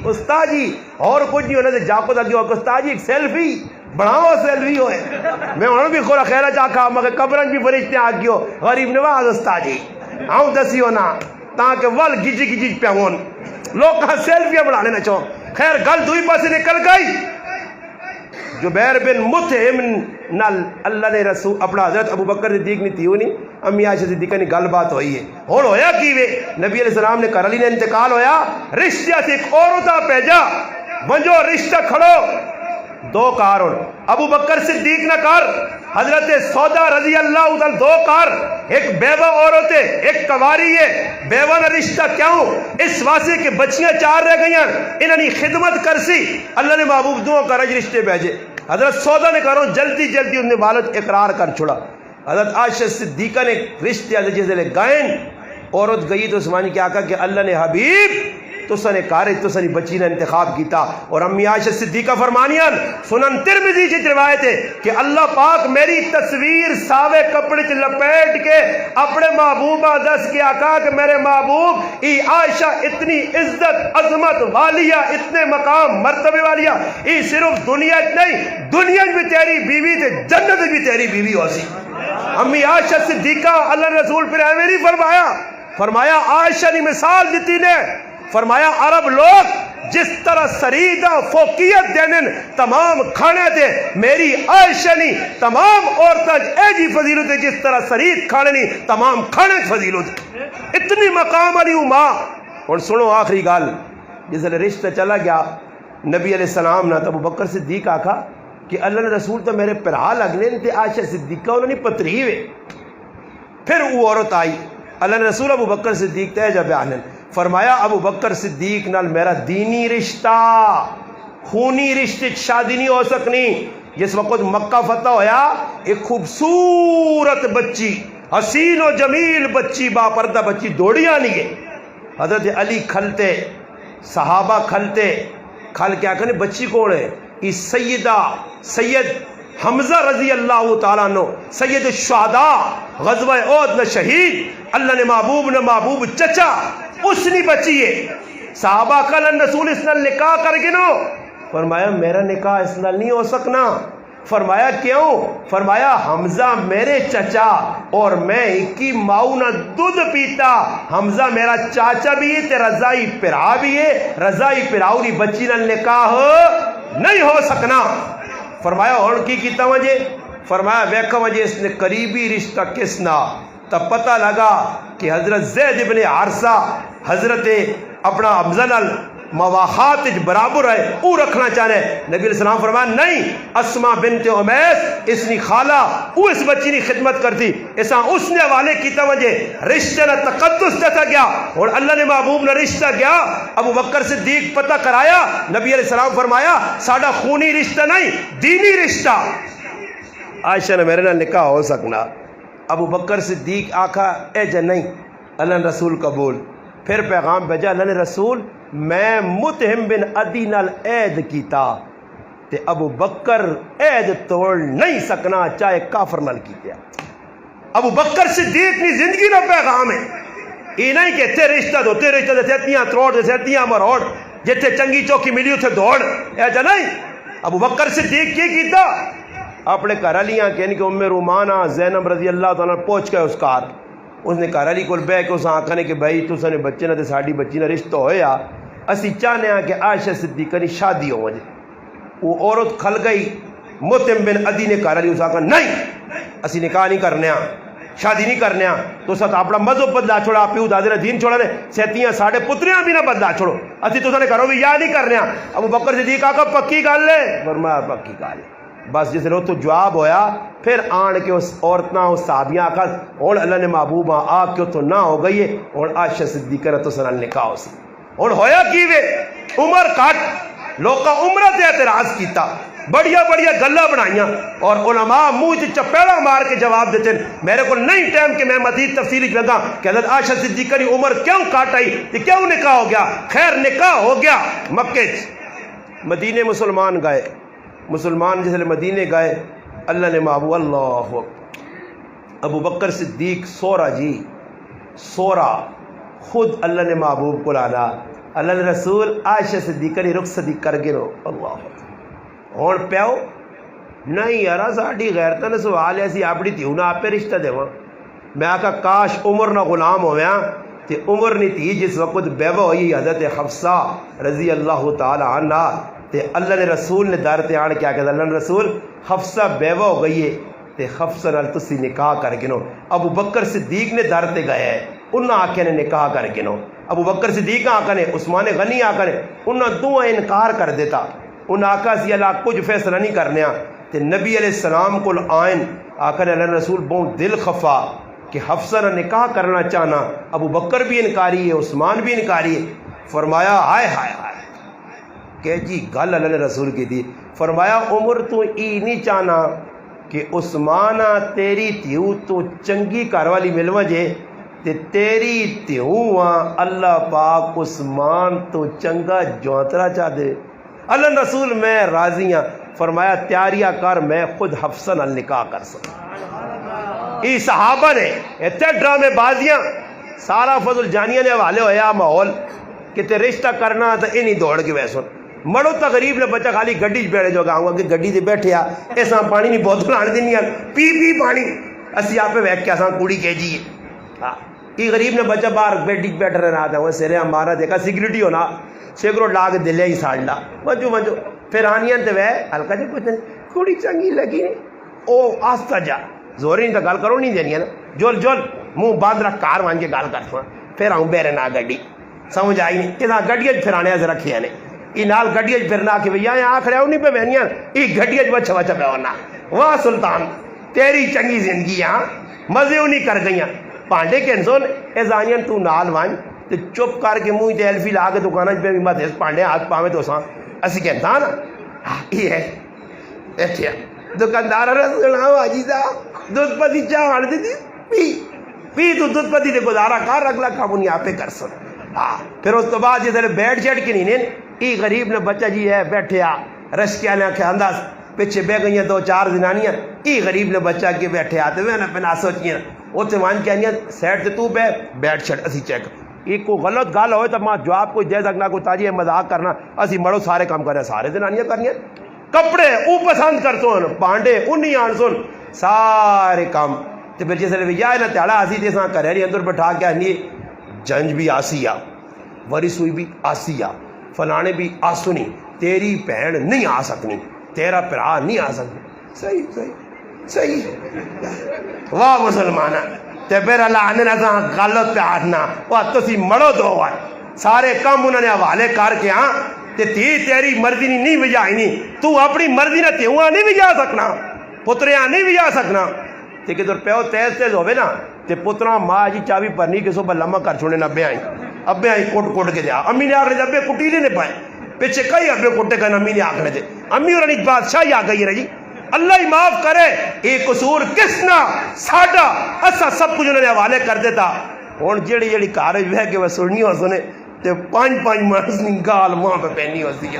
استاد جی اور کچھ نہیں ہونے سے جاپو لگی ہو استاد جی ایک سیلفی بڑھاؤ سیلفی ہوئے میں انہوں بھی خورا خیرہ چاکھا مگر قبرن بھی فرشتے آگی ہو غریب نواز استاد جی آؤں دسی ہونا تاکہ ول گجی پہ ہون لوگ کہاں سیلفیاں بڑھانے نہ چاہو خیر گل دوئی پاس نکل گئی جبیر بن مطعم نال اللہ نے رسول اپنا حضرت ابو بکر صدیق نہیں تھی ہونی امی عائشہ صدیقہ نے گل بات ہوئی ہے اور ہویا کیوے نبی علیہ السلام نے کر علی نے انتقال ہویا رشتہ سے ایک عورتہ پیجا ونجو رشتہ کھڑو 2 کارن ابو بکر صدیق نہ کر حضرت سودا رضی اللہ عنہ 2 کار ایک بیوہ عورت ہے ایک کواری ہے بیوہ نہ رشتہ کیوں اس واسطے کہ بچیاں 4 رہ گئیاں انہوں نے خدمت کرسی اللہ نے محبوب دعا کرج رشتے بھیجے حضرت سودا نے کرو جلدی انہیں والد اقرار کر چھوڑا حضرت عائشہ صدیقہ نے رشتے حضرت جیسے گائن عورت گئی تو عثمانی کیا کہا کہ اللہ نے حبیب تو سنے کارے تو سنی بچی نے انتخاب کیتا اور امی عائشہ صدیقہ فرمانیاں سنن ترمذی کی روایت ہے کہ اللہ پاک میری تصویر ساوے کپڑے چ لپیٹ کے اپنے محبوبہ دس کے آقا کہ میرے محبوب ای عائشہ اتنی عزت عظمت والیہ اتنے مقام مرتبے والیہ ای صرف دنیا نہیں دنیا بھی تیری بیوی تے جنت بھی تیری بیوی ہو سی امی عائشہ صدیقہ اللہ رسول پر ایویں فرمایا عائشہ نے مثال دیتی نے فرمایا عرب لوگ جس طرح سریدہ فوقیت دینن تمام کھانے دے میری عائشہ نہیں تمام عورتیں ایجی فضیلت ہے جس طرح سرید کھانے نہیں تمام کھانے فضیلت اتنی مقام علی ماں اور سنو آخری گال جس لئے رشتہ چلا گیا نبی علیہ السلام نے ابو بکر صدیق آکھا کہ اللہ نے رسول تو میرے پرہا لگنے تے عائشہ صدیقہ انہوں نے پتری ہوئے پھر وہ عورت آئی اللہ نے رسول ابو بکر صدیق تے جب آنن فرمایا ابو بکر صدیق نال میرا دینی رشتہ خونی رشتے شادی نہیں ہو سکنی جس وقت مکہ فتح ہویا ایک خوبصورت بچی حسین و جمیل بچی با پردہ بچی دوڑیاں نہیں ہے حضرت علی کھلتے صحابہ کھلتے کھل کیا کہنے بچی کون ہے اس سید حمزہ رضی اللہ تعالیٰ عنہ سید الشہداء غزوہ احد نہ شہید اللہ نے محبوب چچا اس نہیں بچی ہے. صحابہ کلن رسول اس نال نکاح کر گنو. فرمایا میرا نکاح اس نال نہیں ہو سکنا. فرمایا کیوں؟ فرمایا حمزہ میرے چچا اور میں ایک کی ماؤں نہ دودھ پیتا. حمزہ میرا چاچا بھی ہے تے رضائی پرا بھی ہے. رضائی پراؤ دی بچی نال نکاح نہیں ہو سکنا. فرمایا اور کی کیتا وجہ؟ فرمایا ویکھا وجہ اس نے قریبی رشتہ کس نہ. تب پتہ لگا کہ حضرت زید ابن حارثہ حضرت اپنا حمزہ نال مواخات برابر ہے او رکھنا چاہنے. نبی علیہ السلام فرمایا نہیں، اسماء بنت امیس اس نی خالہ او اس بچی نی خدمت کرتی ایسا اس نے حوالے کیتا وجہ رشتہ نہ تقدس دیتا گیا اور اللہ نے محبوب نہ رشتہ گیا. ابو بکر صدیق پتہ کرایا. نبی علیہ السلام فرمایا ساڈا خونی رشتہ نہیں دینی رشتہ. عائشہ نے میرے نال نکاح ہو سکنا. ابو بکر صدیق آکھا اے جا نہیں اللہ رسول قبول. پھر پیغام بھیجا اللہ نے رسول میں متہم بن عدی نال عید کیتا تے ابو بکر عید توڑ نہیں سکنا چاہے کافر نال کیتا. ابو بکر صدیق کی زندگی کا پیغام ہے. یہ نہیں کہ تے رشتہ دو تے رشتہ دے سیتیاں تروڑ دے سیتیاں مروڑ جتھے چنگی چوکی ملی اتھے دوڑ. ایجا نہیں. ابو بکر صدیق کی کیتا اپنے گھر والیاں کہنے کہ ام رومانہ زینب رضی اللہ تعالیٰ پہنچ گئے اس کار. اس نے گھر والی کو بہ کے اس آنکھنے کہ بھائی تُساں نے بچے نہ تے ساڈی بچی نہ رشتہ ہویا اسی چاہنے ہیں کہ عائشہ صدیقہ کی شادی ہو وجہ. وہ عورت کھل گئی. متہم بن عدی نے گھر والی اس آنکھا نہیں اسی نکاح نہیں کرنے ہاں شادی نہیں کرنے ہاں تو ساتھ اپنا مذہب بدلا چھوڑا پیو دادے نے دین چھوڑا نے سیتیاں ساڑھے پتریاں بھی نہ بدلا چھوڑو اسی تو نے کرو بھی یا نہیں کرنے ہاں. ابو بکر صدیق آقا پکی گل ہے. فرمایا پکی گل ہے. بس جس لوگ تو جواب ہویا پھر آن کے اس عورتنا اس صحابیاں آقا اور اللہ نے محبوبہ آ کے تو نہ ہو گئی ہے اور عائشہ صدیقہ نے تو سنال نکاح ہو سی. اور ہویا کی وے عمر کٹ لوگ کا عمرہ تے اعتراض کیتا بڑیا بڑیا گلہ بنائیاں اور علماء منہ چپیڑا مار کے جواب دیتے ہیں. میرے کو نہیں ٹائم کہ میں مزید تفصیلی جگہ کہ حضرت عائشہ صدیقہ کی عمر کیوں کاٹ آئی کہ کیوں نکاح ہو گیا. خیر نکاح ہو گیا. مکے مدینے مسلمان گئے. مسلمان جس لئے مدینے گئے اللہ نے محبوب اللہ ابو بکر صدیق سورا جی سورا خود اللہ نے محبوب کو لانا. اللہ نے رسول عائشہ صدیقہ نے رخصتی کر گرو اللہ ہون پیو نہیں یارا ساڑی غیرتہ نے سوال ایسی اپنی تھی انہاں آپ پہ رشتہ دے وہاں. میں آکھا کاش عمر نہ غلام ہویا تے عمر نہیں تھی جس وقت بیوہ ہوئی حضرت حفصہ رضی اللہ تعالی عنہ تے اللہ نے رسول نے دار تے آن کیا کہتا اللہ نے رسول حفصہ بیوہ ہو گئی ہے تے حفصہ نال تسی نکاح کر گنو. ابو بکر صدیق نے دار تے گئے ہے انہاں آکھے نے نکاح کر گنو. ابو بکر صدیق آکھے نے عثمان غنی آکھے نے انہاں دعا انکار کر دیتا. انہاں آکھا سی اللہ کچھ فیصلہ نہیں کرنے تے نبی علیہ السلام کو آئین آکھے نے اللہ نے رسول بہت دل خفا کہ حفصہ نے نکاح کرنا چاہنا. ابو بکر بھی انکاری ہے عثمان بھی انکاری ہے. فرمایا ہائے ہائے ہائے کہ جی گل اللہ نے رسول کی تھی. فرمایا عمر تو ای نہیں چاہنا کہ عثمانہ تیری تیو تو چنگی گھر والی ملو جے تے تیری تیو اللہ پاک عثمان تو چنگا جوترا چاہ دے. اللہ رسول میں راضی ہاں. فرمایا تیاریاں کر میں خود حفصہ نال نکاح کر سکتا. ای صحابہ نے اتنے ڈرامے بازیاں سارا فضل جانیہ نے حوالے ہویا ماحول کہ تے رشتہ کرنا تو انہی دوڑ کے ویسوں مڑو تا غریب نے بچہ خالی گڈی بیٹھے جو گاؤں گا کہ گڈی دے بیٹھے آ ایسا پانی نہیں بوتل آنے دینی پی پانی اسی آپ پہ ویک کے آسان کوڑی کہہ جی یہ غریب نے بچہ باہر بیٹھی بیٹھ رہا تھا وہ سرے ہمارا دیکھا سیکریٹی ہونا سیکرو لاگ دلیا ہی ساڑلا منجو منجو پھر آنیاں تے وہ ہلکا جا کچھ کوڑی چنگی لگی او آستا جا زوری نہیں تو گل کرو نہیں دینی ہے نا جول جول منہ باندھ رکھ کار وان کے گل کرتا پھر آؤں بیرے نہ گڈی سمجھ آئی نہیں کہ گڈی پھر آنے سے رکھے نے یہ نال گڈی پھرنا کہ بھیا یہاں کھڑے ہو نہیں پہ بہنیاں یہ گڈی بچا بچا پہ ہونا. واہ سلطان تیری چنگی زندگی ہاں مزے نہیں کر گئیاں پانڈے کینسون اے زانیاں تو نال وان تے چپ کر کے منہ تے ایلفی لا کے دکاناں پہ مت پانڈے ہاتھ پاوے تو ساں اسی کہتا نا یہ ہے اچھا دکاندار رسول حاجی صاحب دودھ پتی چاہ آن دی پی پی تو دودھ پتی دے گزارا کر اگلا کام نہیں آپ کر سن. پھر اس تو بعد جس بیٹھ چڑھ کے نہیں ای غریب نے بچہ جی ہے بیٹھے رش کے آنے کے انداز پیچھے بہ گئی دو چار زنانیاں ای غریب نے بچہ کے بیٹھے آتے ہوئے نا پنا سوچیاں اتنے مان کے آنیاں سیٹ سے تو بیٹھ چھڑ اسی چیک ایک کو غلط گال ہوئے تو ماں جواب کوئی دے سکنا کوئی تاجی مذاق کرنا اسی مڑو سارے کام کرنا سارے زنانیاں کرنیاں کپڑے او پسند کرتو ہیں پانڈے انہی آن سن سارے کام تو پھر جیسے لے یا نا تیڑا آسی تے ساں کرے رہی اندر بٹھا کے آنی جنج بھی آسی آ ورس ہوئی بھی آسی آ فلانے بھی آسنی تیری بہن نہیں آ سکنی تیرا پرا نہیں آ سکتا صحیح صحیح صحیح واہ مسلمانہ تے پھر اللہ آنے نہ غلط پہ آٹھنا وہ تسی مڑو دو وار سارے کام انہوں نے حوالے کر کے ہاں تے تیری مرضی نہیں بجائی نہیں تو اپنی مرضی نہ تیوہاں نہیں بجا سکنا پتریاں نہیں بجا سکنا تے کہ در پیو تیز تیز ہوئے نا تے پترا ماں جی چاوی پرنی کے صبح لمحہ کر چھوڑے نہ بے آئیں ابے آئیں کوٹ کے دیا امی نے آکھنے دے ابے کٹی نہیں پائے پیچھے کئی ابے کٹے گئے امی نے آکھنے دے امی اور انہی بادشاہی آ گئی ہے جی اللہ ہی معاف کرے ایک قصور کس نہ ساڑھا ایسا سب کچھ انہوں نے حوالے کر دیتا اور جیڑی کارج بہ کے وہ سننی ہو سنے تے پانچ مرزنی گال وہاں پہ پہنی ہو سی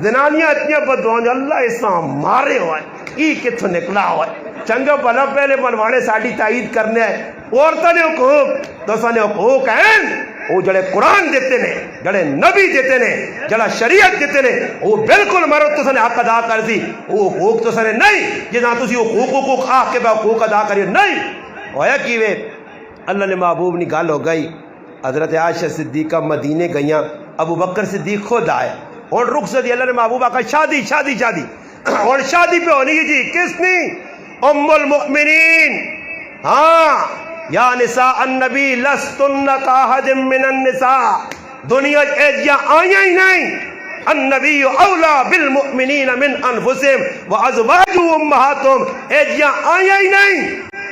زنانیاں اتنی بدوان اللہ اساں مارے ہوئے ای کتھو نکلا ہوئے چنگا بھلا پہلے بنوانے ساڑھی تائید کرنے ہے عورتوں نے حقوق دوستوں نے حقوق ہیں وہ جڑے قرآن دیتے نے جڑے نبی دیتے نے جڑا شریعت دیتے نے وہ بالکل مرد تو سنے حق ادا کر دی وہ حقوق تو سنے نہیں جہاں تسی حقوق آہ کے بعد حقوق ادا کریے نہیں ہویا کیوے اللہ نے محبوب نے گال ہو گئی حضرت عائشہ صدیقہ مدینے گئیاں ابو بکر صدیق خود آئے اور رخصتی اللہ نے محبوبہ کا شادی اور شادی پہ ہونی جی کس نے ام المؤمنین ہاں یا نساء النبی لستن کاحد من النساء دنیا ایجیا آئیں ہی نہیں النبی اولا بالمؤمنین من انفسهم وازواجہ امہاتہم ایجیا آئیں ہی نہیں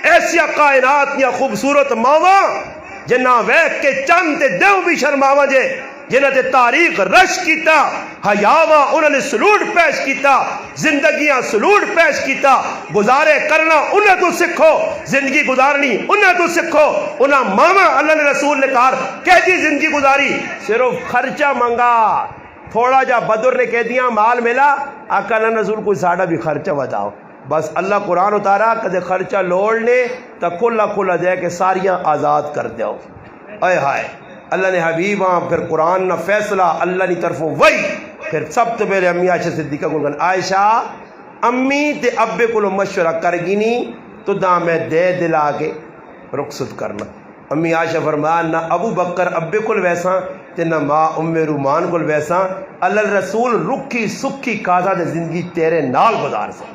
ایسیا کائنات یا خوبصورت ماواں جنہ ویک کے چند تے دیو بھی شرماواں جے جنہ تے تاریخ رش کیتا حیاواں انہوں نے سلوٹ پیش کیتا زندگیاں سلوٹ پیش کیتا گزارے کرنا انہیں تو سکھو زندگی گزارنی انہیں تو سکھو انہیں ماما اللہ نے رسول نے کہا کیسی زندگی گزاری صرف خرچہ منگا تھوڑا جا بدر نے کہہ دیا مال ملا آقا اللہ رسول کوئی ساڑھا بھی خرچہ بتاؤ بس اللہ قرآن اتارا کدے خرچہ لوڑنے تا کھلا دے کہ ساریاں آزاد کر دیو اے ہائے اللہ نے حبیباں پھر قرآن نہ فیصلہ اللہ نے طرفوں وہی پھر سب تو پہلے امی عائشہ صدیقہ کو گن عائشہ امی تے ابے کو مشورہ کر گینی تو دا میں دے دلا کے رخصت کرنا امی عائشہ فرمایا نہ ابو بکر ابے کو ویسا تے نہ ماں ام رومان کو ویسا اللہ رسول رکھی سکھی کازا دے زندگی تیرے نال گزار سا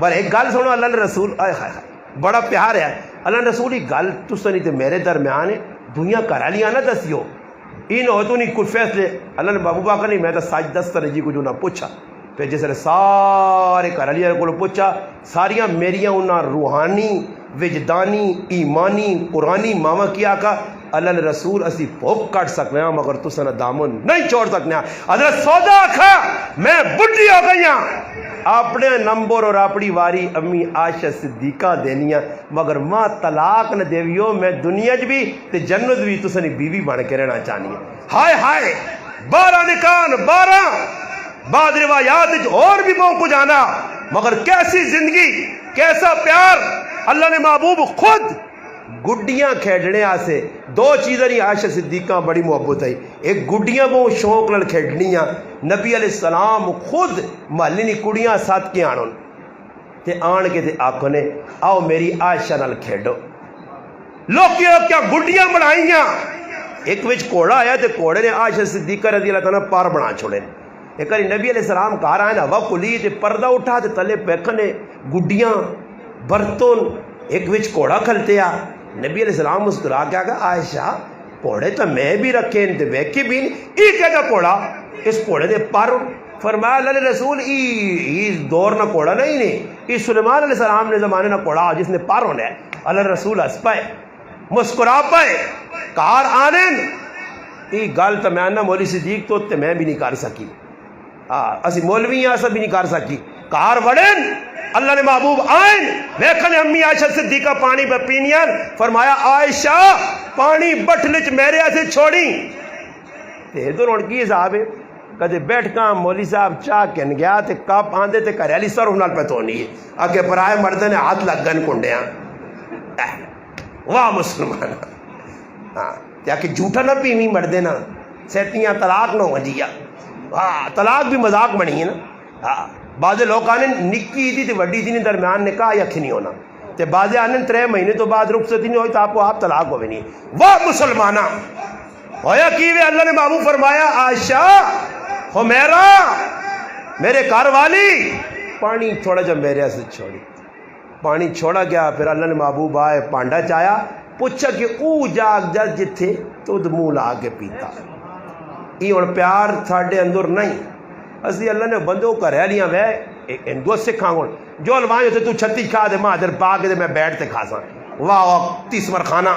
بر ایک گل سنو اللہ رسول آئے خائے بڑا پیار ہے اللہ رسول ہی گل تو سنی تے میرے درمیان ہے دنیا کرا لیا نہ دسیو این ہو تو نہیں کچھ فیصلے اللہ نے بابو باکر نہیں میں تو ساج دستر جی کو جو نہ پوچھا پھر جیسے سارے کرا لیا کو پوچھا ساریاں میریاں انہاں روحانی وجدانی ایمانی قرآنی ماما کیا کا اللہ نے رسول اسی پھوک کٹ سکنے ہیں مگر تو سنہ دامن نہیں چھوڑ سکنے ہیں حضرت سودا کھا میں بڑھی ہو گئی ہیں اپنے نمبر اور اپنی واری امی عائشہ صدیقہ دینیاں مگر ماں طلاق نہ دیویو میں دنیا بھی تے جنت بھی تو سنی بیوی بن کے رہنا چاہنی ہے ہائے 12 نکان 12 بعد روایات اور بھی بہت کو جانا مگر کیسی زندگی کیسا پیار اللہ نے محبوب خود گڈیاں کھیڑنے آسے دو چیزیں نہیں عائشہ صدیقہ بڑی محبت ہے ایک گڈیاں کو شوق نال کھیڑنیاں نبی علیہ السلام خود محلی نی کڑیاں ساتھ کے آنون تے آن کے تے آنکھوں نے آؤ میری عائشہ نال کھیڑو لوگ کیا گڈیاں بڑھائیاں ایک وچ کوڑا آیا تے کوڑے نے عائشہ صدیقہ رضی اللہ تعالیٰ پار بنا چھوڑے ایک بار نبی علیہ السلام کہا رہا ہے نا وہ کلی تے پردہ اٹھا تے تلے پیکھنے گڈیاں برتن ایک وچ کوڑا کھلتے آ نبی علیہ السلام مسکرا کے آگا عائشہ کوڑے تو میں بھی رکھے انتے بیکی بھی نہیں ای کہتا کوڑا اس کوڑے دے پر فرمایا اللہ علیہ رسول ای دور نہ کوڑا نہیں ای سلیمان علیہ السلام نے زمانے نہ کوڑا جس نے پر ہونا ہے اللہ رسول ہس پائے مسکرا پائے کار آنین ای گل تو میں نہ مولی صدیق تو تے میں بھی نہیں کر سکی اسی مولوی ہیں سب بھی نہیں کر سکی کار وڑن اللہ نے محبوب آئین ویکھنے امی عائشہ صدیقہ پانی پہ پینیاں فرمایا عائشہ پانی بٹھلچ میرے ایسے چھوڑی تے ادھر ان کی حساب ہے کدے بیٹھ کا مولی صاحب چاہ کہن گیا تے کپ آندے تے گھر والی سر نال پتونی ہے اگے پرائے مردے نے ہاتھ لگ گن کنڈیاں واہ مسلمان ہاں تے کہ جھوٹا نہ پیویں مردے نا سیتیاں طلاق نہ ہو جیا ہاں طلاق بھی مذاق بنی ہے نا ہاں بعض لوگ آنے نکی تھی تے وڈی تھی درمیان نکاح یکھ نہیں ہونا تے بعض آنے 3 مہینے تو بعد رخصتی نہیں ہوئی تو آپ طلاق ہو بھی نہیں واہ مسلمانہ ہویا کیوے اللہ نے محبوب فرمایا عائشہ حمیرہ میرے گھر والی پانی تھوڑا جا میرے سے چھوڑی پانی چھوڑا گیا پھر اللہ نے محبوب آئے پانڈا چایا پوچھا کہ او جاگ جا جتھے تو منہ لا کے پیتا یہ اور پیار تھاڑے اندر نہیں اسی اللہ نے بندوں کا رہ لیا وے ہندو سکھاں گون جو الوائیں ہوتے تو 36 کھا دے ماں در پا کے دے میں بیٹھ تے کھا ساں واہ واہ 30 مرخانہ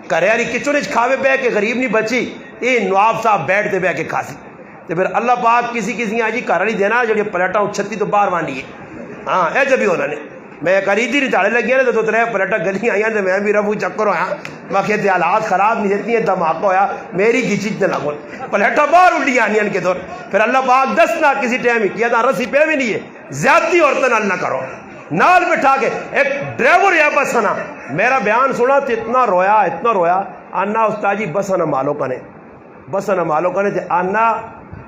کریاری کچنج کھاوے بے کے غریب نہیں بچی یہ نواب صاحب بیٹھ دے بے کے کھاسی تو پھر اللہ پاک کسی آجی گھر والی دینا جو پلیٹا 36 تو باہر وانڈی ہے ہاں اے جب بھی ہونا نے میں خریدی نہیں تاڑے لگی نا تو 3 پلیٹا گلی آئی تو میں بھی رفو چکر ہویا میں کہتے حالات خراب نہیں دیتی ہیں دھماکہ ہویا میری گھچی تے لگو پلیٹا باہر الٹی آنی ان کے دور پھر اللہ پاک 10 نہ کسی ٹائم ہی کیا تھا رسی پہ بھی نہیں ہے زیادتی عورتیں نال نہ کرو نال بٹھا کے ایک ڈرائیور یا بس نا میرا بیان سنا تو اتنا رویا آنا استاجی بس نا مالو کنے تے آنا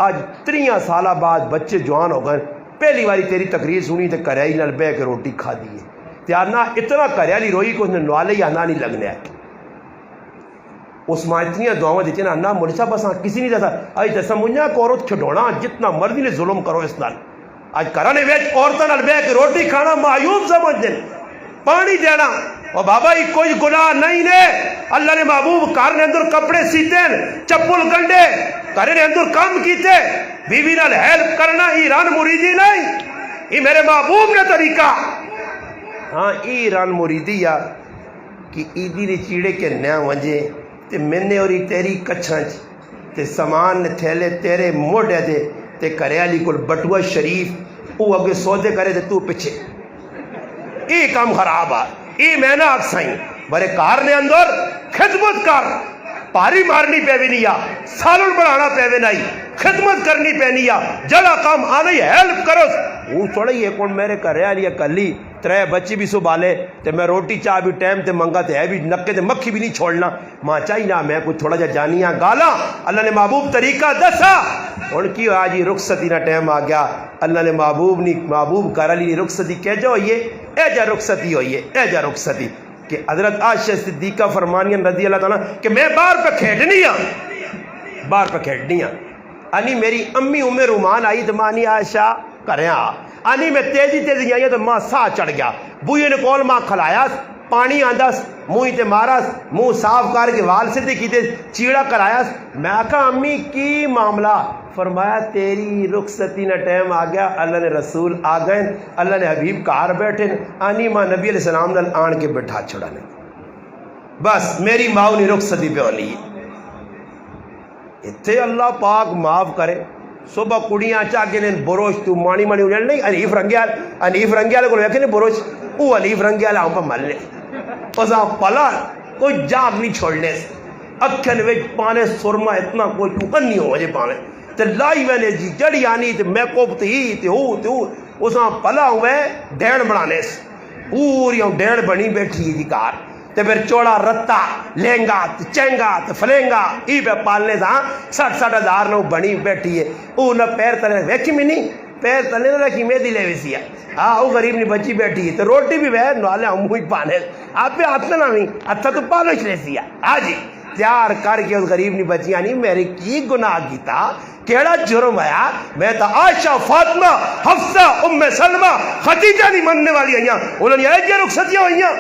آج 3 سالہ بعد بچے جوان ہو گئے پہلی باری تیری تقریر سنی تے کریائی نال بے کے روٹی کھا دیئے تے آنا اتنا کریالی روئی کہ اس نے نوالے ہی آنا نہیں لگنے آئے اس ماں اتنی دعاوں دیتے نا آنا مولی صاحب بساں کسی نہیں جاتا آج جیسا منیا کو عورت کھڑونا جتنا مرضی نے ظلم کرو اس نال آج کرانے ویچ عورتوں نال بے کے روٹی کھانا معیوب سمجھ دیں پانی دینا اور بابا ہی کوئی گناہ نہیں نے اللہ نے محبوب کار نے اندر کپڑے سیتے چپل گنڈے کار نے اندر کام کیتے بیوی نال ہیلپ کرنا ایران مریدی نہیں یہ میرے محبوب نے طریقہ ہاں ایران مریدی یا کہ ایدی نے چیڑے کے نیا ونجے تے میں نے اور تیری کچھانچ تے سامان نے تھیلے تیرے موڑے دے تے کریالی کل بٹوا شریف او اگے سودے کرے تے تو پچھے ای کام خراب آ ای میں نہ اکسائیں برے کار نے اندر خدمت کر پاری مارنی پہ بھی نہیں آ سالن بڑھانا پہ بھی نہیں خدمت کرنی پہ نہیں آ جڑا کام آنا ہی ہیلپ کرو وہ تھوڑا ہی کون میرے کرے آ لیا کلی 3 بچی بھی سنبھالے تے میں روٹی چاہ بھی ٹائم تے منگا تے ہے بھی نکے تے مکھی بھی نہیں چھوڑنا ماں چاہی نہ میں کچھ تھوڑا جا جانیاں گالا اللہ نے محبوب طریقہ دسا ان کی آج ہی رخصتی نہ ٹائم آ گیا اللہ نے محبوب کر علی رخصتی کہہ جو ہوئیے اے جا رخصتی ہوئیے اے جا رخصتی کہ حضرت عائشہ صدیقہ فرمانیاں رضی اللہ تعالیٰ کہ میں باہر پہ کھیڑنی ہاں انی میری امی رومان آئی تو مانی عائشہ کریں انی میں تیزی آئی تو ماں سا چڑھ گیا بوئے نے کول ماں کھلایا پانی آندس منہ تے مارس منہ صاف کر کے وال سے کیتے چیڑا کرایا میں کہا امی کی معاملہ فرمایا تیری رخصتی نہ ٹائم آ گیا اللہ نے رسول آ گئے اللہ نے حبیب کار بیٹھے آنی ماں نبی علیہ السلام نال آن کے بٹھا چھڑانے بس میری ماں نے رخصتی پہ ہونی اتھے اللہ پاک معاف کرے صبح کڑیاں چاہ کے نے بروش تو مانی اڑیل نہیں انیف رنگیال کو لیکن بروش او انیف رنگیال ہم پہ ملنے پسا پلا کوئی جاگ نہیں چھوڑنے سے اکھن ویج پانے سرما اتنا کوئی چکن نہیں ہو وجہ پانے تے لائی وینے جی جڑی آنی تے میں کوپ تے ہی تے ہو اساں پلا ہوئے ڈیڑ بڑھانے سے پوری ہم ڈیڑ بنی بیٹھی جی کار تے پھر چوڑا رتا لہنگا تے چینگا تے فلینگا ای پہ پالنے سے 60 ہزار نو بنی بیٹھی ہے او نہ پیر تلے ویکھی میں نہیں پیر تلے نہ رکھی میں دلے ویسی ہے ہاں وہ غریب نہیں بچی بیٹھی ہے تو روٹی بھی وہ نوالے ہم ہوئی پانے آپ پہ ہاتھ نہ نہیں ہتھا تو پالو چلے سی ہے ہاں جی تیار کر کے اس غریب نہیں بچی یعنی میرے کی گناہ کیتا کیڑا جرم آیا میں تو عائشہ فاطمہ حفصہ ام سلمہ خدیجہ نہیں مننے والی ہیں انہوں نے ایک یہ رخصتیاں ہوئی ہیں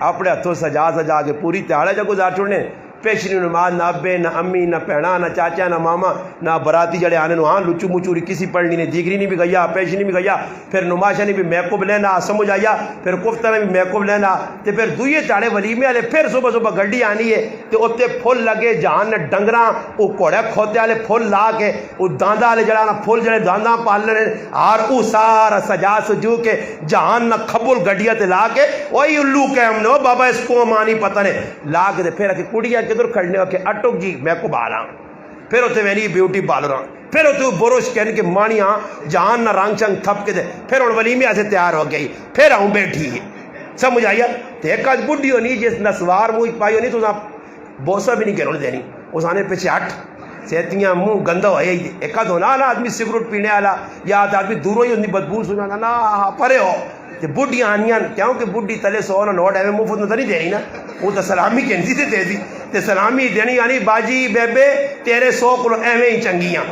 اپنے ہتھوں سجا کے پوری تہاڑے جا گزار چھوڑنے پیشنی نماز نہ ابے نہ امی نہ پیڑا نہ چاچا نہ ماما نہ براتی جڑے آنے نو ہاں لچو مچوری کسی پڑھنی نے دیگری نہیں بھی گیا پیشنی بھی گیا پھر نماشا نہیں بھی میکوب لینا سمجھ آیا پھر کفتہ نے بھی میکوب لینا تے پھر دوئے تاڑے ولیمے والے پھر صبح گڈی آنی ہے تے اتے پھول لگے جہان نے ڈنگراں او کوڑے کھوتے والے پھول لا کے او داندا والے جڑا نا پھول جڑے داندا پالنے اور او سارا سجا سجو کے جہان نہ کھبل گڈیا تے لا کے اوئی الو کے ہم نے بابا اس کو مانی پتہ نے لا کے پھر کہ کڑیا کدھر کھڑنے ہو کہ اٹک جی میں کو بالا پھر اتنے میں نہیں بیوٹی پال رہا پھر تو بروش کہنے کہ مانیاں جہان نہ رنگ چنگ تھپ کے دے، پھر ہوں ولیمے سے تیار ہو گئی، پھر آؤں بیٹھی ہے، سمجھ آئی؟ تو ایک آج بڈھی ہونی جس نسوار منہ پائی ہونی تو بوسا بھی نہیں کہنے دینی، اس آنے پیچھے ہٹ سیتیاں منہ گندہ ہوئے ہی، ایک آدھ ہونا نا آدمی سگریٹ پینے والا یا آدمی دوروں ہی ہوتی بدبو سنا نا پرے ہو، تو بڈھیاں آنیاں کیوں کہ بڈھی تلے 100 نا نوٹ ایویں مفت نہ نہیں دینی نا، وہ تو سلامی کہنی تھی دے دی تے سلامی دینی یعنی باجی بیبے تیرے 100 کلو ایویں ہی چنگیاں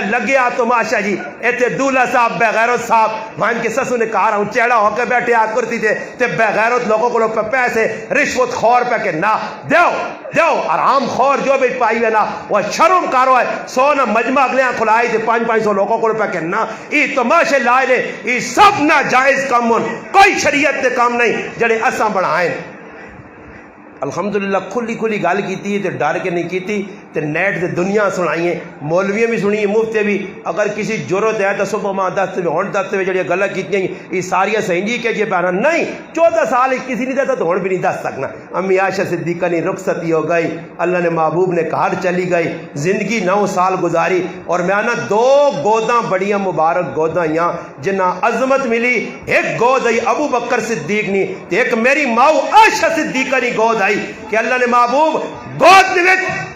لگے آ تو ماشا جی ایتھے دولہا صاحب بغیرت صاحب وہاں کے سسو نے کہا رہا ہوں چیڑا ہو کے بیٹھے آ کرتی تھے تے بغیرت لوگوں کو پیسے رشوت خور پہ کہ نہ دیو آرام خور جو بھی پائی ہے نا وہ شرم کارو ہے 100 نہ مجمع اگلیاں کھلائی تھے 500 لوگوں کو پہ کہ نہ یہ تماشے لائے نے یہ سب نہ جائز کام کوئی شریعت تے کام نہیں جڑے اساں بنائیں۔ الحمدللہ کھلی کھلی گل کیتی تے ڈر کے نہیں کیتی تے نیٹ تے دنیا سنائیے مولویاں بھی سنی مفتے بھی اگر کسی ضرورت ہے تو صبح ماں دستے میں ہون دستے میں جڑی گلاں کیتیاں یہ ساریاں صحیح نہیں کہ جی پہنا نہیں 14 سال کسی نہیں دیتا تو ہون بھی نہیں دس سکنا۔ امی عائشہ صدیقہ نے رخصتی ہو گئی، اللہ نے محبوب نے گھر چلی گئی، زندگی 9 سال گزاری اور میں نا 2 گوداں بڑیاں مبارک گوداں یہاں جنہ عظمت ملی، ایک گود آئی ابو بکر صدیق نے ایک میری ماں عائشہ صدیقہ نے گود آئی کہ اللہ نے محبوب گود نے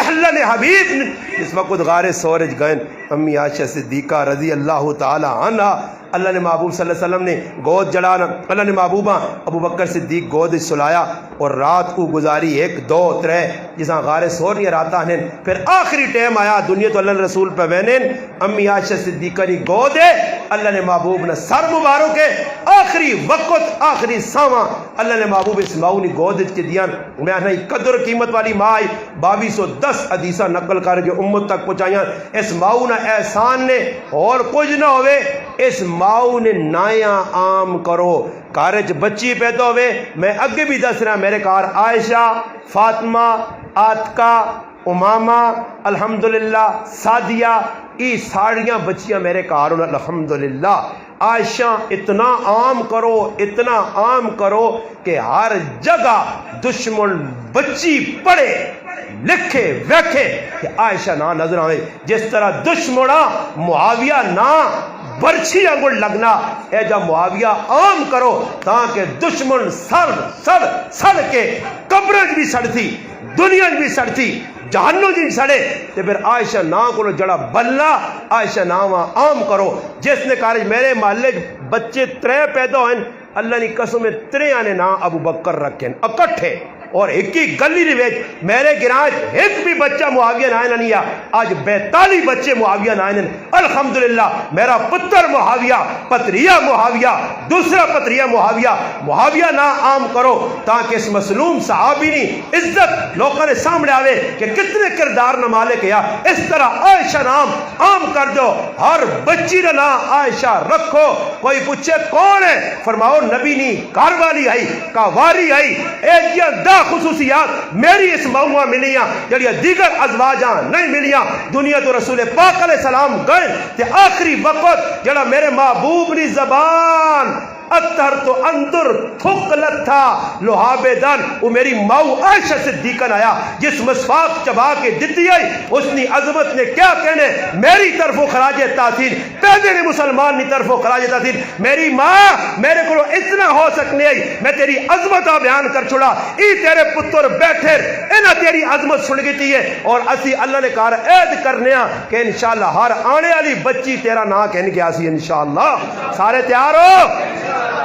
اللہ نے حبیب نے اس وقت غار سورج گئن امی عائشہ صدیقہ رضی اللہ تعالی عنہ اللہ نے محبوب صلی اللہ علیہ وسلم نے گود جڑانا اللہ نے محبوبہ ابو بکر صدیق گود سلایا اور رات کو گزاری 1 2 3 جساں غار سور نہیں راتا ہیں پھر آخری ٹائم آیا دنیا تو اللہ نے رسول پہ وینن امی عائشہ صدیقہ نے گود ہے اللہ نے محبوب نے سر مبارک ہے آخری وقت آخری ساواں اللہ نے محبوب اس ماؤ نے گود کے دیا میں نہیں قدر قیمت والی ماں آئی 2210 حدیثہ نقل کر کے امت تک پہنچائیاں اس ماؤ نہ احسان نے اور کچھ نہ ہوئے اس ماؤ نے نایاں عام کرو کارج بچی پیدا ہوئے میں اگے بھی دس رہا میرے کار عائشہ فاطمہ عاتقہ امامہ الحمدللہ سعدیہ یہ ساڑیاں بچیاں میرے کار الحمدللہ عائشہ اتنا عام کرو کہ ہر جگہ دشمن بچی پڑھے لکھے ویکھے کہ عائشہ نہ نظر آئے جس طرح دشمنہ معاویہ نہ برچھی انگل لگنا اے جا معاویہ عام کرو تاکہ دشمن سڑ کے قبرج بھی سڑتی دنیا بھی سڑتی جہنم جی سڑے تے پھر عائشہ نا کو جڑا بلہ عائشہ ناواں عام کرو جس نے کہا میرے محلے بچے 3 پیدا ہوئے اللہ نے قسم 3 نے نا ابو بکر رکھیں اکٹھے اور ایک ہی گلی ریویج میرے گراج ایک بھی بچہ معاویہ نائن نہیں آج 42 بچے معاویہ نائن الحمدللہ میرا پتر معاویہ پتریہ معاویہ دوسرا پتریہ معاویہ نہ عام کرو تاکہ اس مسلوم صحابی نے عزت لوگوں نے سامنے آوے کہ کتنے کردار نہ مالک یا اس طرح عائشہ نام عام کر دو ہر بچی کا نام عائشہ رکھو کوئی پوچھے کون ہے فرماؤ نبی نہیں کاروالی آئی کاواری آئی ایجیا دا خصوصیات میری اس موضوع ملیاں جڑیاں دیگر ازواجاں نہیں ملیاں دنیا تو رسول پاک علیہ السلام گئے تے آخری وقت جڑا میرے محبوب نی زبان اتر تو اندر تھکلت تھا لوہابے دن وہ میری ماؤ عائشہ صدیقہ آیا جس مسواق چبا کے دیتی آئی اس نے عظمت نے کیا کہنے میری طرف و خراج تحسین پیدے نے مسلمان نی طرف و خراج تحسین میری ماں میرے کو اتنا ہو سکنے آئی میں تیری عظمت بیان کر چھوڑا ای تیرے پتر بیٹھے انہا تیری عظمت سن گئی ہے اور اسی اللہ نے کہا عید کرنے کہ انشاءاللہ ہر آنے والی بچی تیرا نا کہنے گیا سی انشاءاللہ سارے تیار ہو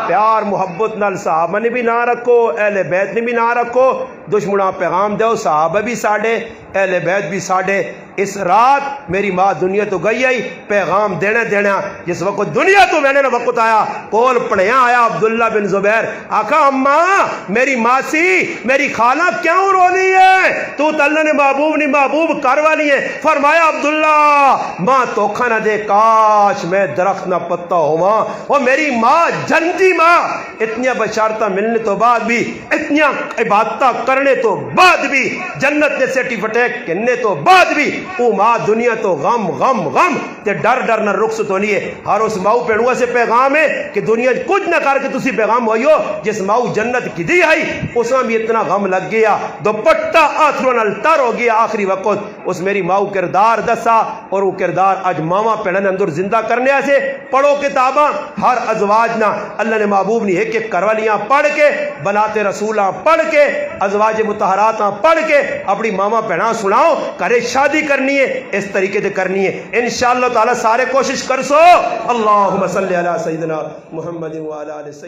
پیار محبت نال صحابہ نے بھی نہ رکھو اہل بیت نے بھی نہ رکھو دشمنہ پیغام دو صحابہ بھی ساڑھے اہل بیت بھی ساڑھے اس رات میری ماں دنیا تو گئی آئی پیغام دینا جس وقت دنیا تو میں نے وقت آیا کول پڑھیاں آیا عبداللہ بن زبیر آقا اماں میری ماسی میری خالہ کیوں رونی ہے تو اللہ نے محبوب کروانی ہے فرمایا عبداللہ ماں توکھا نہ دے کاش میں درخت نہ پتا ہوا اور میری ماں جنتی ماں اتنی بشارتہ ملنے تو بعد بھی اتنی عبادتہ کرنے تو بعد بھی جنت نے سرٹیفکیٹ کرنے تو بعد بھی او ماں دنیا تو غم غم غم تے ڈر ڈر نہ رخصت ہونی ہے. ہر اس ماؤ پیڑوں سے پیغام ہے کہ دنیا کچھ نہ کر کے تسی پیغام ہوئیو جس ماؤ جنت کی دی آئی اس میں بھی اتنا غم لگ گیا دوپٹہ آتھروں نال تر ہو گیا آخری وقت. اس میری ماؤ کردار دسا اور وہ کردار اج ماما پیڑن اندر زندہ کرنے سے پڑھو کتاباں ہر ازواج نہ اللہ نے محبوب نے ایک ایک کروالیاں پڑھ کے بناتے رسولاں پڑھ کے ازواج مطہراتاں پڑھ کے اپنی ماما پیڑاں سناؤ کرے شادی کرنی ہے اس طریقے سے کرنی ہے انشاءاللہ تعالی سارے کوشش کر سو. اللہم صلی علی سیدنا محمد وعلی آل سیدنا